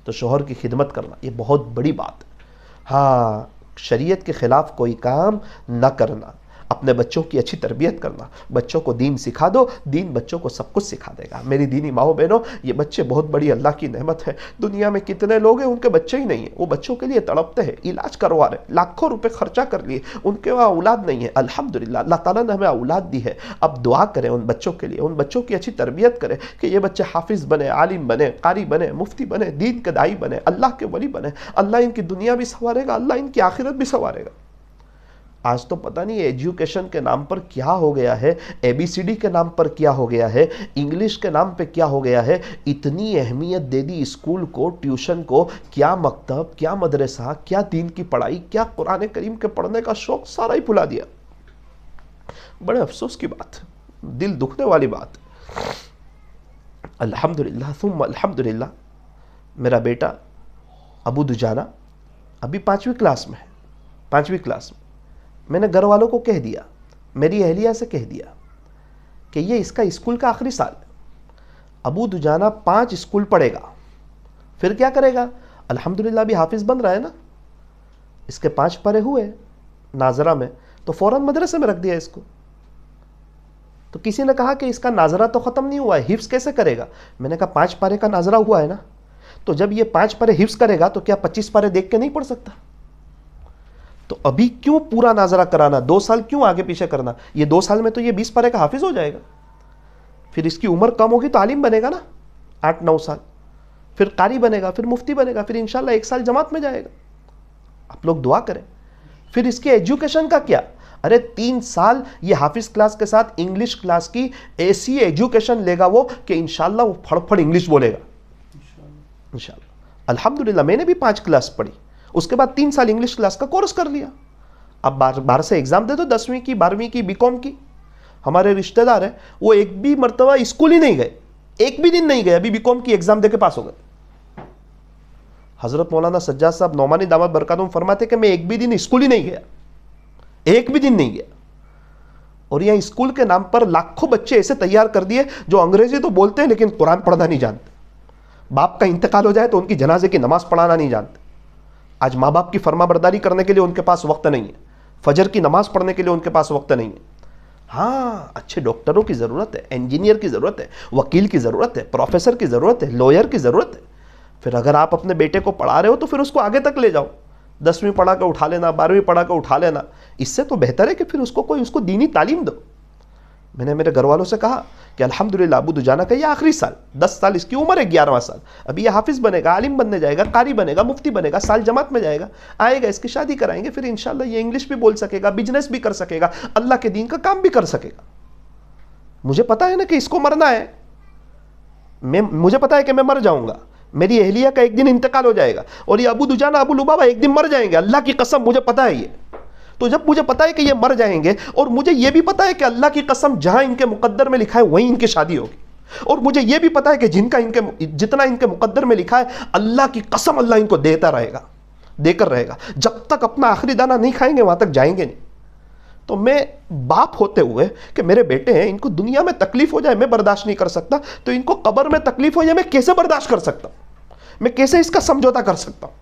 تو شوہر کی خدمت کرنا یہ بہت بڑی بات ہے۔ ہاں، شریعت کے خلاف کوئی کام نہ کرنا، اپنے بچوں کی اچھی تربیت کرنا، بچوں کو دین سکھا دو، دین بچوں کو سب کچھ سکھا دے گا۔ میری دینی ماؤں بہنوں، یہ بچے بہت بڑی اللہ کی نعمت ہے۔ دنیا میں کتنے لوگ ہیں ان کے بچے ہی نہیں ہیں، وہ بچوں کے لیے تڑپتے ہیں، علاج کروا رہے، لاکھوں روپے خرچہ کر لیے، ان کے وہاں اولاد نہیں ہے۔ الحمدللہ اللہ تعالیٰ نے ہمیں اولاد دی ہے، اب دعا کریں ان بچوں کے لیے، ان بچوں کی اچھی تربیت کریں کہ یہ بچے حافظ بنے، عالم بنے، قاری بنے، مفتی بنے، دین کے داعی بنے، اللہ کے ولی بنے۔ اللہ ان کی دنیا بھی سنوارے گا، اللہ ان کی آخرت بھی سنوارے گا۔ آج تو پتہ نہیں ایجوکیشن کے نام پر کیا ہو گیا ہے، ABCD کے نام پر کیا ہو گیا ہے، انگلش کے نام پہ کیا ہو گیا ہے، اتنی اہمیت دے دی اسکول کو، ٹیوشن کو، کیا مکتب، کیا مدرسہ، کیا دین کی پڑھائی، کیا قرآن کریم کے پڑھنے کا شوق، سارا ہی بھلا دیا۔ بڑے افسوس کی بات، دل دکھنے والی بات۔ الحمدللہ ثم الحمدللہ، میرا بیٹا ابو دجانہ ابھی 5ویں کلاس میں ہے، 5ویں کلاس میں۔ میں نے گھر والوں کو کہہ دیا، میری اہلیہ سے کہہ دیا کہ یہ اس کا اسکول کا آخری سال ہے، ابو دجانہ 5 اسکول پڑھے گا، پھر کیا کرے گا؟ الحمدللہ ابھی حافظ بن رہا ہے نا، اس کے 5 پڑھے ہوئے ناظرہ میں، تو فوراً مدرسے میں رکھ دیا اس کو۔ تو کسی نے کہا کہ اس کا ناظرہ تو ختم نہیں ہوا ہے، حفظ کیسے کرے گا؟ میں نے کہا 5 پارے کا ناظرہ ہوا ہے نا، تو جب یہ 5 پارے حفظ کرے گا تو کیا 25 پارے دیکھ کے نہیں پڑھ سکتا؟ تو ابھی کیوں پورا ناظرہ کرانا؟ 2 سال کیوں آگے پیچھے کرنا؟ یہ 2 سال میں تو یہ 20 پارے کا حافظ ہو جائے گا. پھر اس کی عمر کم ہوگی تو عالم بنے گا نا 8-9 سال، پھر قاری بنے گا، پھر مفتی بنے گا، پھر انشاءاللہ 1 سال جماعت میں جائے گا. آپ لوگ دعا کریں. پھر اس کے ایجوکیشن کا کیا؟ ارے 3 سال یہ حافظ کلاس کے ساتھ انگلش کلاس کی ایسی ایجوکیشن لے گا وہ کہ انشاءاللہ وہ پھڑ پھڑ انگلش بولے گا انشاءاللہ. الحمدللہ میں نے بھی 5 کلاس پڑھی، اس کے بعد 3 سال انگلش کلاس کا کورس کر لیا. اب باہر سے ایگزام دے دو 10ویں کی 12ویں کی بی کام کی. ہمارے رشتہ دار ہیں وہ ایک بھی مرتبہ اسکول ہی نہیں گئے، ایک بھی دن نہیں گئے، ابھی بی کام کی ایگزام دے کے پاس ہو گئے. حضرت مولانا سجاد صاحب نعمانی دامت برکاتہم فرماتے کہ میں ایک بھی دن اسکول ہی نہیں گیا، ایک بھی دن نہیں گیا. اور یہاں اسکول کے نام پر لاکھوں بچے ایسے تیار کر دیے جو انگریزی تو بولتے ہیں لیکن قرآن پڑھنا نہیں جانتے. باپ کا انتقال ہو جائے تو ان کی جنازے کی نماز پڑھانا نہیں جانتے. آج ماں باپ کی فرما برداری کرنے کے لیے ان کے پاس وقت نہیں ہے، فجر کی نماز پڑھنے کے لیے ان کے پاس وقت نہیں ہے. ہاں اچھے ڈاکٹروں کی ضرورت ہے، انجینئر کی ضرورت ہے، وکیل کی ضرورت ہے، پروفیسر کی ضرورت ہے، لوئر کی ضرورت ہے. پھر اگر آپ اپنے بیٹے کو پڑھا رہے ہو تو پھر اس کو آگے تک لے جاؤ. 10ویں پڑھا کے اٹھا لینا، 12ویں پڑھا کے اٹھا لینا، اس سے تو بہتر ہے کہ پھر اس کو دینی تعلیم دو. میں نے میرے گھر والوں سے کہا کہ الحمدللہ ابو دجانہ کا یہ آخری سال، 10 سال اس کی عمر ہے، 11واں سال. ابھی یہ حافظ بنے گا، عالم بننے جائے گا، قاری بنے گا، مفتی بنے گا، سال جماعت میں جائے گا، آئے گا، اس کی شادی کرائیں گے، پھر انشاءاللہ یہ انگلش بھی بول سکے گا، بزنس بھی کر سکے گا، اللہ کے دین کا کام بھی کر سکے گا. مجھے پتا ہے نا کہ اس کو مرنا ہے، مجھے پتا ہے کہ میں مر جاؤں گا، میری اہلیہ کا ایک دن انتقال ہو جائے گا، اور یہ ابو دجانہ ابو لبابہ ایک دن مر جائیں گے، اللہ کی قسم مجھے پتا ہے یہ. تو جب مجھے پتا ہے کہ یہ مر جائیں گے، اور مجھے یہ بھی پتا ہے کہ اللہ کی قسم جہاں ان کے مقدر میں لکھا ہے وہیں ان کی شادی ہوگی، اور مجھے یہ بھی پتا ہے کہ جتنا ان کے مقدر میں لکھا ہے اللہ کی قسم اللہ ان کو دیتا رہے گا، دے کر رہے گا، جب تک اپنا آخری دانہ نہیں کھائیں گے وہاں تک جائیں گے نہیں. تو میں باپ ہوتے ہوئے کہ میرے بیٹے ہیں، ان کو دنیا میں تکلیف ہو جائے میں برداشت نہیں کر سکتا، تو ان کو قبر میں تکلیف ہو جائے میں کیسے برداشت کر سکتا ہوں؟ میں کیسے اس کا سمجھوتا کر سکتا ہوں؟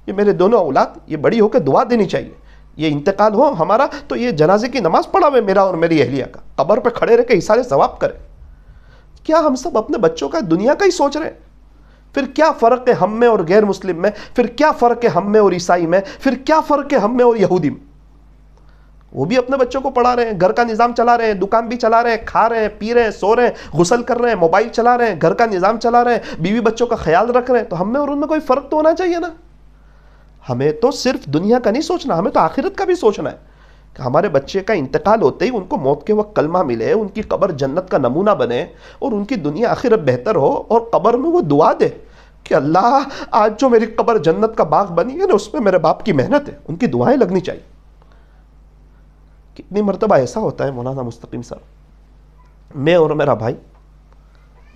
یہ میرے دونوں اولاد یہ بڑی ہو کے دعا دینی چاہیے. یہ انتقال ہو ہمارا تو یہ جنازے کی نماز پڑھا ہوئے میرا اور میری اہلیہ کا، قبر پہ کھڑے رہ کے اثار ثواب کرے. کیا ہم سب اپنے بچوں کا دنیا کا ہی سوچ رہے ہیں؟ پھر کیا فرق ہے ہم میں اور غیر مسلم میں؟ پھر کیا فرق ہے ہم میں اور عیسائی میں؟ پھر کیا فرق ہے ہم میں اور یہودی میں؟ وہ بھی اپنے بچوں کو پڑھا رہے ہیں، گھر کا نظام چلا رہے ہیں، دکان بھی چلا رہے ہیں، کھا رہے ہیں، پی رہے ہیں، سو رہے ہیں، غسل کر رہے ہیں، موبائل چلا رہے ہیں، گھر کا نظام چلا رہے ہیں، بیوی بچوں کا خیال رکھ رہے ہیں. تو ہم میں اور ان میں کوئی فرق تو ہونا چاہیے نا. ہمیں تو صرف دنیا کا نہیں سوچنا، ہمیں تو آخرت کا بھی سوچنا ہے کہ ہمارے بچے کا انتقال ہوتے ہی ان کو موت کے وقت کلمہ ملے، ان کی قبر جنت کا نمونہ بنے، اور ان کی دنیا آخرت بہتر ہو، اور قبر میں وہ دعا دے کہ اللہ آج جو میری قبر جنت کا باغ بنی ہے نا اس میں میرے باپ کی محنت ہے. ان کی دعائیں لگنی چاہیے. کتنی مرتبہ ایسا ہوتا ہے مولانا مستقیم صاحب، میں اور میرا بھائی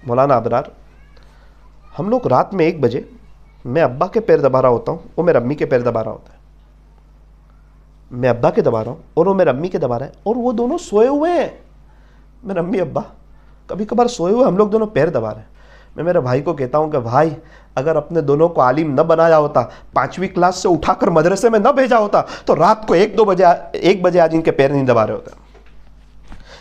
مولانا ابرار، ہم لوگ رات میں 1 بجے، میں ابا کے پیر دبا رہا ہوتا ہوں، وہ میرے امی کے پیر دبا رہا ہوتا ہے. میں ابا کے دبا رہا ہوں اور وہ میرے امی کے دبا رہا ہے، اور وہ دونوں سوئے ہوئے ہیں. میرے امی ابا کبھی کبھار سوئے ہوئے، ہم لوگ دونوں پیر دبا رہے ہیں. میں میرے بھائی کو کہتا ہوں کہ بھائی اگر اپنے دونوں کو عالم نہ بنایا ہوتا، 5ویں کلاس سے اٹھا کر مدرسے میں نہ بھیجا ہوتا، تو رات کو 1 بجے آج ان کے پیر نہیں دبا رہے ہوتے.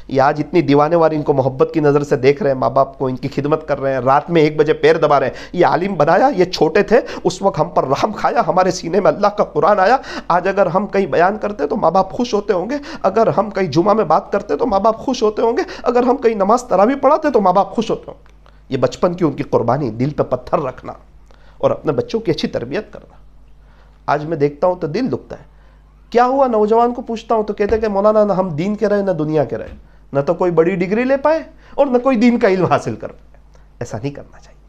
یہ آج اتنی دیوانے واری ان کو محبت کی نظر سے دیکھ رہے ہیں، ماں باپ کو ان کی خدمت کر رہے ہیں، رات میں 1 بجے پیر دبا رہے ہیں. یہ عالم بنایا، یہ چھوٹے تھے اس وقت ہم پر رحم کھایا، ہمارے سینے میں اللہ کا قرآن آیا. آج اگر ہم کہیں بیان کرتے تو ماں باپ خوش ہوتے ہوں گے، اگر ہم کہیں جمعہ میں بات کرتے تو ماں باپ خوش ہوتے ہوں گے، اگر ہم کہیں نماز تراویح پڑھاتے تو ماں باپ خوش ہوتے ہوں گے. یہ بچپن کی ان کی قربانی، دل پہ پتھر رکھنا اور اپنے بچوں کی اچھی تربیت کرنا. آج میں دیکھتا ہوں تو دل دکھتا ہے. کیا ہوا؟ نوجوان کو پوچھتا ہوں تو کہتے ہیں کہ مولانا نہ ہم دین کے رہے نہ دنیا کے رہے، نہ تو کوئی بڑی ڈگری لے پائے اور نہ کوئی دین کا علم حاصل کر پائے. ایسا نہیں کرنا چاہیے.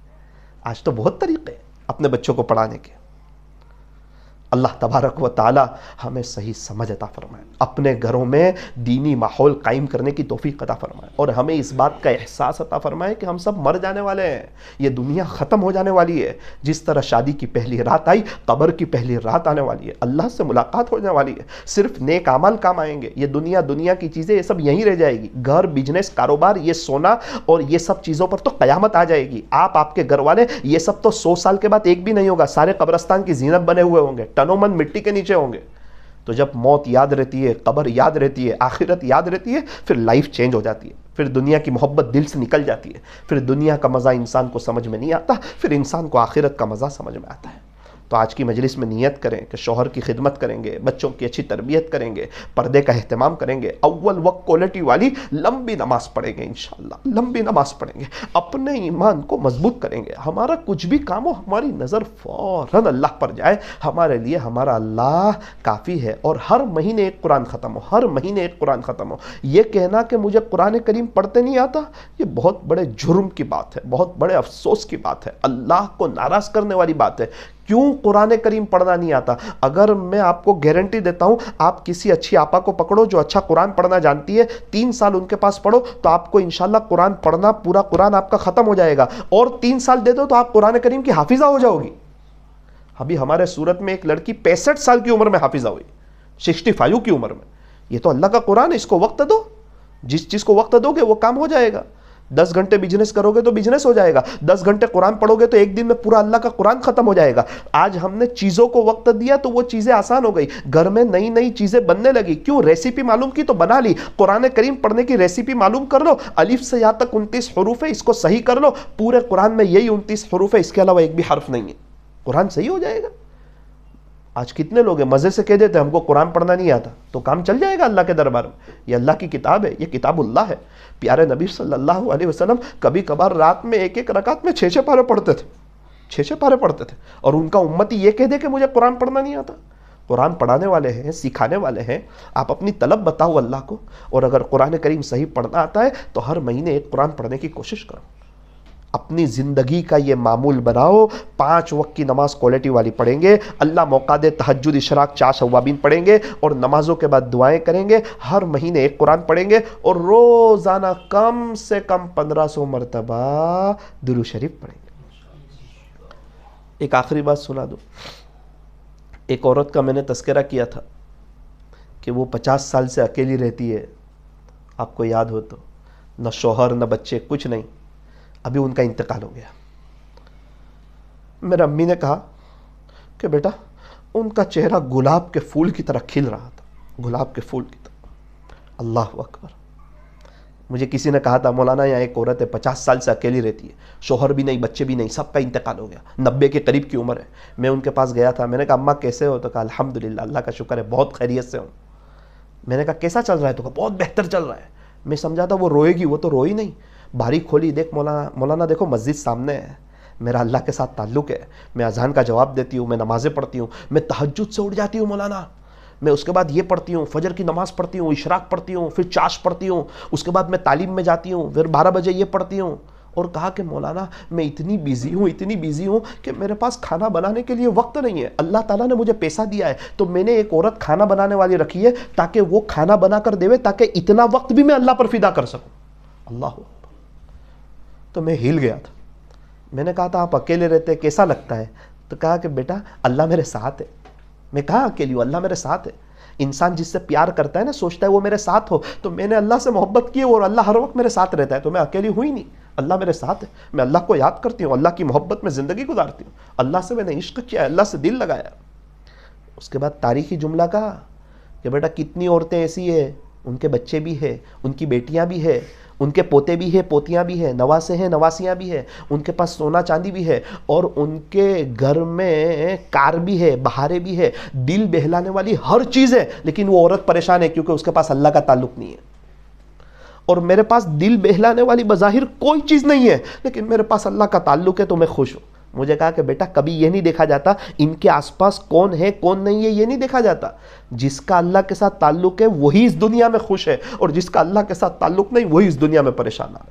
آج تو بہت طریقے ہیں اپنے بچوں کو پڑھانے کے. اللہ تبارک و تعالی ہمیں صحیح سمجھ عطا فرمائے، اپنے گھروں میں دینی ماحول قائم کرنے کی توفیق عطا فرمائے، اور ہمیں اس بات کا احساس عطا فرمائے کہ ہم سب مر جانے والے ہیں، یہ دنیا ختم ہو جانے والی ہے. جس طرح شادی کی پہلی رات آئی، قبر کی پہلی رات آنے والی ہے، اللہ سے ملاقات ہونے والی ہے. صرف نیک اعمال کام آئیں گے. یہ دنیا کی چیزیں یہ سب یہیں رہ جائے گی. گھر، بزنس، کاروبار، یہ سونا اور یہ سب چیزوں پر تو قیامت آ جائے گی. آپ کے گھر والے یہ سب تو 100 سال کے بعد ایک بھی نہیں ہوگا، سارے قبرستان کی زینت بنے ہوئے ہوں گے، من مٹی کے نیچے ہوں گے. تو جب موت یاد رہتی ہے، قبر یاد رہتی ہے، آخرت یاد رہتی ہے، پھر لائف چینج ہو جاتی ہے. پھر دنیا کی محبت دل سے نکل جاتی ہے. پھر دنیا کا مزہ انسان کو سمجھ میں نہیں آتا، پھر انسان کو آخرت کا مزہ سمجھ میں آتا ہے. تو آج کی مجلس میں نیت کریں کہ شوہر کی خدمت کریں گے، بچوں کی اچھی تربیت کریں گے، پردے کا اہتمام کریں گے، اول وقت کوالٹی والی لمبی نماز پڑھیں گے، انشاءاللہ لمبی نماز پڑھیں گے، اپنے ایمان کو مضبوط کریں گے، ہمارا کچھ بھی کام ہو ہماری نظر فوراً اللہ پر جائے، ہمارے لیے ہمارا اللہ کافی ہے۔ اور ہر مہینے ایک قرآن ختم ہو، ہر مہینے ایک قرآن ختم ہو۔ یہ کہنا کہ مجھے قرآن کریم پڑھتے نہیں آتا، یہ بہت بڑے جرم کی بات ہے، بہت بڑے افسوس کی بات ہے، اللہ کو ناراض کرنے والی بات ہے۔ کیوں قرآن کریم پڑھنا نہیں آتا؟ اگر میں آپ کو گارنٹی دیتا ہوں، آپ کسی اچھی آپا کو پکڑو جو اچھا قرآن پڑھنا جانتی ہے، 3 سال ان کے پاس پڑھو تو آپ کو انشاءاللہ قرآن پڑھنا، پورا قرآن آپ کا ختم ہو جائے گا، اور 3 سال دے دو تو آپ قرآن کریم کی حافظہ ہو جاؤ گی۔ ابھی ہمارے صورت میں ایک لڑکی 65 سال کی عمر میں حافظہ ہوئی، 65 کی عمر میں۔ یہ تو اللہ کا قرآن ہے، اس کو وقت دو، جس چیز کو وقت دو گے وہ کام ہو جائے گا۔ 10 گھنٹے بزنس کرو گے تو بزنس ہو جائے گا، 10 گھنٹے قرآن پڑھو گے تو ایک دن میں پورا اللہ کا قرآن ختم ہو جائے گا۔ آج ہم نے چیزوں کو وقت دیا تو وہ چیزیں آسان ہو گئی، گھر میں نئی نئی چیزیں بننے لگی۔ کیوں؟ ریسیپی معلوم کی تو بنا لی۔ قرآن کریم پڑھنے کی ریسیپی معلوم کر لو، الف سے یا تک 29 حروف ہے، اس کو صحیح کر لو، پورے قرآن میں یہی 29 حروف ہے، اس کے علاوہ ایک بھی حرف نہیں ہے، قرآن صحیح ہو جائے گا۔ آج کتنے لوگ ہیں مزے سے کہہ دیتے ہیں ہم کو قرآن پڑھنا نہیں آتا، تو کام چل جائے گا اللہ کے دربار میں۔ یہ اللہ کی کتاب ہے، یہ کتاب اللہ ہے۔ پیارے نبی صلی اللہ علیہ وسلم کبھی کبھار رات میں ایک رکعت میں 6 پارے پڑھتے تھے، 6 پارے پڑھتے تھے، اور ان کا امتی یہ کہہ دے کہ مجھے قرآن پڑھنا نہیں آتا۔ قرآن پڑھانے والے ہیں، سکھانے والے ہیں، آپ اپنی طلب بتاؤ اللہ کو، اور اگر قرآن کریم صحیح پڑھنا آتا ہے تو ہر مہینے ایک قرآن پڑھنے کی کوشش کرو۔ اپنی زندگی کا یہ معمول بناؤ، 5 وقت کی نماز کوالٹی والی پڑھیں گے، اللہ موقع دے تہجد اشراق 4 ثوابین پڑھیں گے، اور نمازوں کے بعد دعائیں کریں گے، ہر مہینے ایک قرآن پڑھیں گے، اور روزانہ کم سے کم 1500 مرتبہ درود شریف پڑھیں گے۔ ایک آخری بات سنا دو۔ ایک عورت کا میں نے تذکرہ کیا تھا کہ وہ 50 سال سے اکیلی رہتی ہے، آپ کو یاد ہو تو، نہ شوہر نہ بچے، کچھ نہیں۔ ابھی ان کا انتقال ہو گیا۔ میرے امی نے کہا کہ بیٹا ان کا چہرہ گلاب کے پھول کی طرح کھل رہا تھا، گلاب کے پھول کی طرح۔ اللہ اکبر۔ مجھے کسی نے کہا تھا مولانا یہاں ایک عورت ہے 50 سال سے اکیلی رہتی ہے، شوہر بھی نہیں، بچے بھی نہیں، سب کا انتقال ہو گیا، 90 کے قریب کی عمر ہے۔ میں ان کے پاس گیا تھا، میں نے کہا اماں کیسے ہو؟ تو کہا الحمدللہ اللہ کا شکر ہے بہت خیریت سے ہوں۔ میں نے کہا کیسا چل رہا ہے؟ تو کہا بہت بہتر چل رہا ہے۔ میں سمجھا تھا وہ روئے گی، وہ تو روئی نہیں۔ باری کھولی، دیکھ مولانا دیکھو مسجد سامنے ہے، میرا اللہ کے ساتھ تعلق ہے، میں اذان کا جواب دیتی ہوں، میں نمازیں پڑھتی ہوں، میں تہجد سے اٹھ جاتی ہوں مولانا، میں اس کے بعد یہ پڑھتی ہوں، فجر کی نماز پڑھتی ہوں، اشراق پڑھتی ہوں، پھر چاش پڑھتی ہوں، اس کے بعد میں تعلیم میں جاتی ہوں، پھر 12 بجے یہ پڑھتی ہوں۔ اور کہا کہ مولانا میں اتنی بیزی ہوں کہ میرے پاس کھانا بنانے کے لیے وقت نہیں ہے، اللہ تعالیٰ نے مجھے پیسہ دیا ہے تو میں نے ایک عورت کھانا بنانے والی رکھی ہے تاکہ وہ کھانا بنا کر دے، تاکہ اتنا وقت بھی میں اللہ پر فدا کر سکوں۔ اللہ، تو میں ہل گیا تھا۔ میں نے کہا تھا آپ اکیلے رہتے کیسا لگتا ہے؟ تو کہا کہ بیٹا اللہ میرے ساتھ ہے۔ میں کہا اکیلی ہوں، اللہ میرے ساتھ ہے۔ انسان جس سے پیار کرتا ہے نا، سوچتا ہے وہ میرے ساتھ ہو، تو میں نے اللہ سے محبت کی اور اللہ ہر وقت میرے ساتھ رہتا ہے، تو میں اکیلی ہوئی نہیں، اللہ میرے ساتھ ہے۔ میں اللہ کو یاد کرتی ہوں، اللہ کی محبت میں زندگی گزارتی ہوں، اللہ سے میں نے عشق کیا، اللہ سے دل لگایا۔ اس کے بعد تاریخی جملہ کہا کہ بیٹا کتنی عورتیں ایسی ہیں، ان کے بچے بھی ہیں، ان کی بیٹیاں بھی ہیں، ان کے پوتے بھی ہیں، پوتیاں بھی ہیں، نواسے ہیں، نواسیاں بھی ہیں، ان کے پاس سونا چاندی بھی ہے، اور ان کے گھر میں کار بھی ہے، بہاریں بھی ہے، دل بہلانے والی ہر چیز ہے، لیکن وہ عورت پریشان ہے کیونکہ اس کے پاس اللہ کا تعلق نہیں ہے۔ اور میرے پاس دل بہلانے والی بظاہر کوئی چیز نہیں ہے، لیکن میرے پاس اللہ کا تعلق ہے تو میں خوش ہوں۔ مجھے کہا کہ بیٹا کبھی یہ نہیں دیکھا جاتا ان کے آس پاس کون ہے کون نہیں ہے، یہ نہیں دیکھا جاتا، جس کا اللہ کے ساتھ تعلق ہے وہی اس دنیا میں خوش ہے، اور جس کا اللہ کے ساتھ تعلق نہیں وہی اس دنیا میں پریشان ہے۔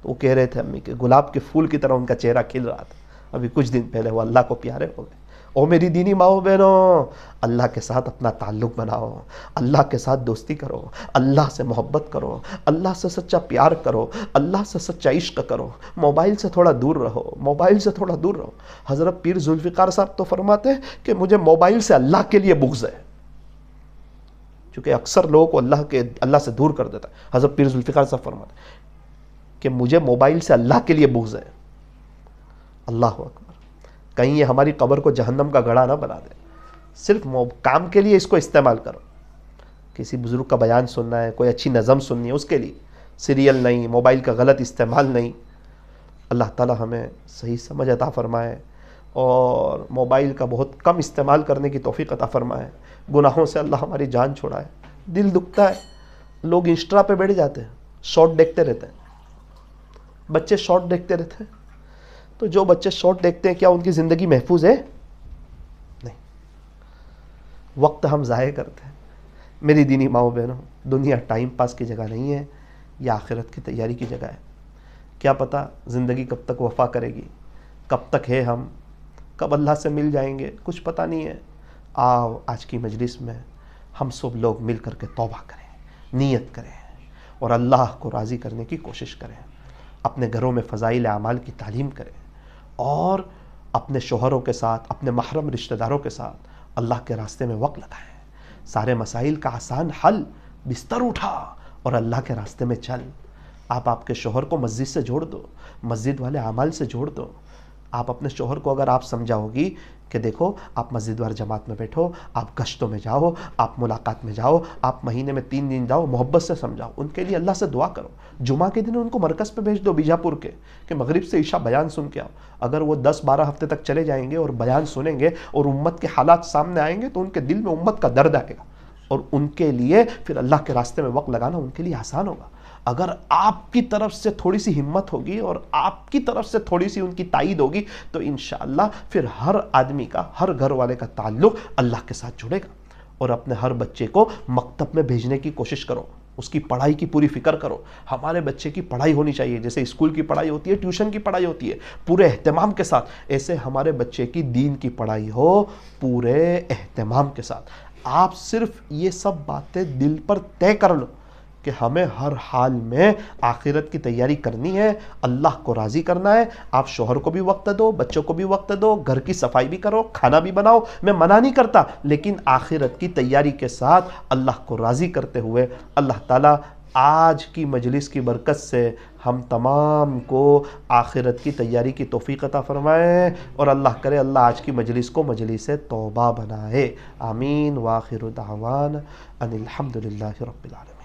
تو وہ کہہ رہے تھے امی کہ گلاب کے پھول کی طرح ان کا چہرہ کھل رہا تھا۔ ابھی کچھ دن پہلے وہ اللہ کو پیارے ہو گئے۔ او میری دینی ماؤں بہنوں، اللہ کے ساتھ اپنا تعلق بناؤ، اللہ کے ساتھ دوستی کرو، اللہ سے محبت کرو، اللہ سے سچا پیار کرو، اللہ سے سچا عشق کرو، موبائل سے تھوڑا دور رہو، موبائل سے تھوڑا دور رہو۔ حضرت پیر ذوالفقار صاحب تو فرماتے ہیں کہ مجھے موبائل سے اللہ کے لیے بغض ہے، چونکہ اکثر لوگوں کو اللہ سے دور کر دیتا ہے۔ حضرت پیر ذوالفقار صاحب فرماتے ہیں کہ مجھے موبائل سے اللہ کے لیے بغض ہے۔ اللہ اکبر۔ کہیں یہ ہماری قبر کو جہنم کا گڑھا نہ بنا دے۔ صرف کام کے لیے اس کو استعمال کرو، کسی بزرگ کا بیان سننا ہے، کوئی اچھی نظم سننی ہے، اس کے لیے، سیریل نہیں، موبائل کا غلط استعمال نہیں۔ اللہ تعالی ہمیں صحیح سمجھ عطا فرمائے، اور موبائل کا بہت کم استعمال کرنے کی توفیق عطا فرمائے. گناہوں سے اللہ ہماری جان چھڑائے. دل دکھتا ہے، لوگ انسٹا پہ بیٹھ جاتے ہیں، شارٹ دیکھتے رہتے ہیں، بچے شارٹ دیکھتے رہتے ہیں. تو جو بچے شارٹ دیکھتے ہیں کیا ان کی زندگی محفوظ ہے؟ نہیں. وقت ہم ضائع کرتے ہیں. میری دینی ماؤں بہنوں، دنیا ٹائم پاس کی جگہ نہیں ہے، یہ آخرت کی تیاری کی جگہ ہے. کیا پتہ زندگی کب تک وفا کرے گی، کب تک ہے ہم، کب اللہ سے مل جائیں گے، کچھ پتہ نہیں ہے. آؤ آج کی مجلس میں ہم سب لوگ مل کر کے توبہ کریں، نیت کریں اور اللہ کو راضی کرنے کی کوشش کریں. اپنے گھروں میں فضائل اعمال کی تعلیم کریں اور اپنے شوہروں کے ساتھ، اپنے محرم رشتہ داروں کے ساتھ اللہ کے راستے میں وقت لگائیں. سارے مسائل کا آسان حل، بستر اٹھا اور اللہ کے راستے میں چل. آپ کے شوہر کو مسجد سے جوڑ دو، مسجد والے اعمال سے جوڑ دو. آپ اپنے شوہر کو اگر آپ سمجھاؤ گی کہ دیکھو آپ مسجد وار جماعت میں بیٹھو، آپ گشتوں میں جاؤ، آپ ملاقات میں جاؤ، آپ مہینے میں 3 دن جاؤ، محبت سے سمجھاؤ، ان کے لیے اللہ سے دعا کرو. جمعہ کے دن ان کو مرکز پہ بھیج دو بیجاپور کے، کہ مغرب سے عشاء بیان سن کے آؤ. اگر وہ 10-12 ہفتے تک چلے جائیں گے اور بیان سنیں گے اور امت کے حالات سامنے آئیں گے تو ان کے دل میں امت کا درد آئے گا اور ان کے لیے پھر اللہ کے راستے میں وقت لگانا ان کے لیے آسان ہوگا. اگر آپ کی طرف سے تھوڑی سی ہمت ہوگی اور آپ کی طرف سے تھوڑی سی ان کی تائید ہوگی تو انشاءاللہ پھر ہر آدمی کا، ہر گھر والے کا تعلق اللہ کے ساتھ جڑے گا. اور اپنے ہر بچے کو مکتب میں بھیجنے کی کوشش کرو، اس کی پڑھائی کی پوری فکر کرو. ہمارے بچے کی پڑھائی ہونی چاہیے جیسے اسکول کی پڑھائی ہوتی ہے، ٹیوشن کی پڑھائی ہوتی ہے، پورے اہتمام کے ساتھ. ایسے ہمارے بچے کی دین کی پڑھائی ہو پورے اہتمام کے ساتھ. آپ صرف یہ سب باتیں دل پر طے کر لو کہ ہمیں ہر حال میں آخرت کی تیاری کرنی ہے، اللہ کو راضی کرنا ہے. آپ شوہر کو بھی وقت دو، بچوں کو بھی وقت دو، گھر کی صفائی بھی کرو، کھانا بھی بناؤ. میں منع نہیں کرتا، لیکن آخرت کی تیاری کے ساتھ اللہ کو راضی کرتے ہوئے اللہ تعالیٰ آج کی مجلس کی برکت سے ہم تمام کو آخرت کی تیاری کی توفیق عطا فرمائے اور اللہ کرے اللہ آج کی مجلس کو مجلس توبہ بنائے. آمین. وآخر دعوان ان الحمدللہ رب العالمین.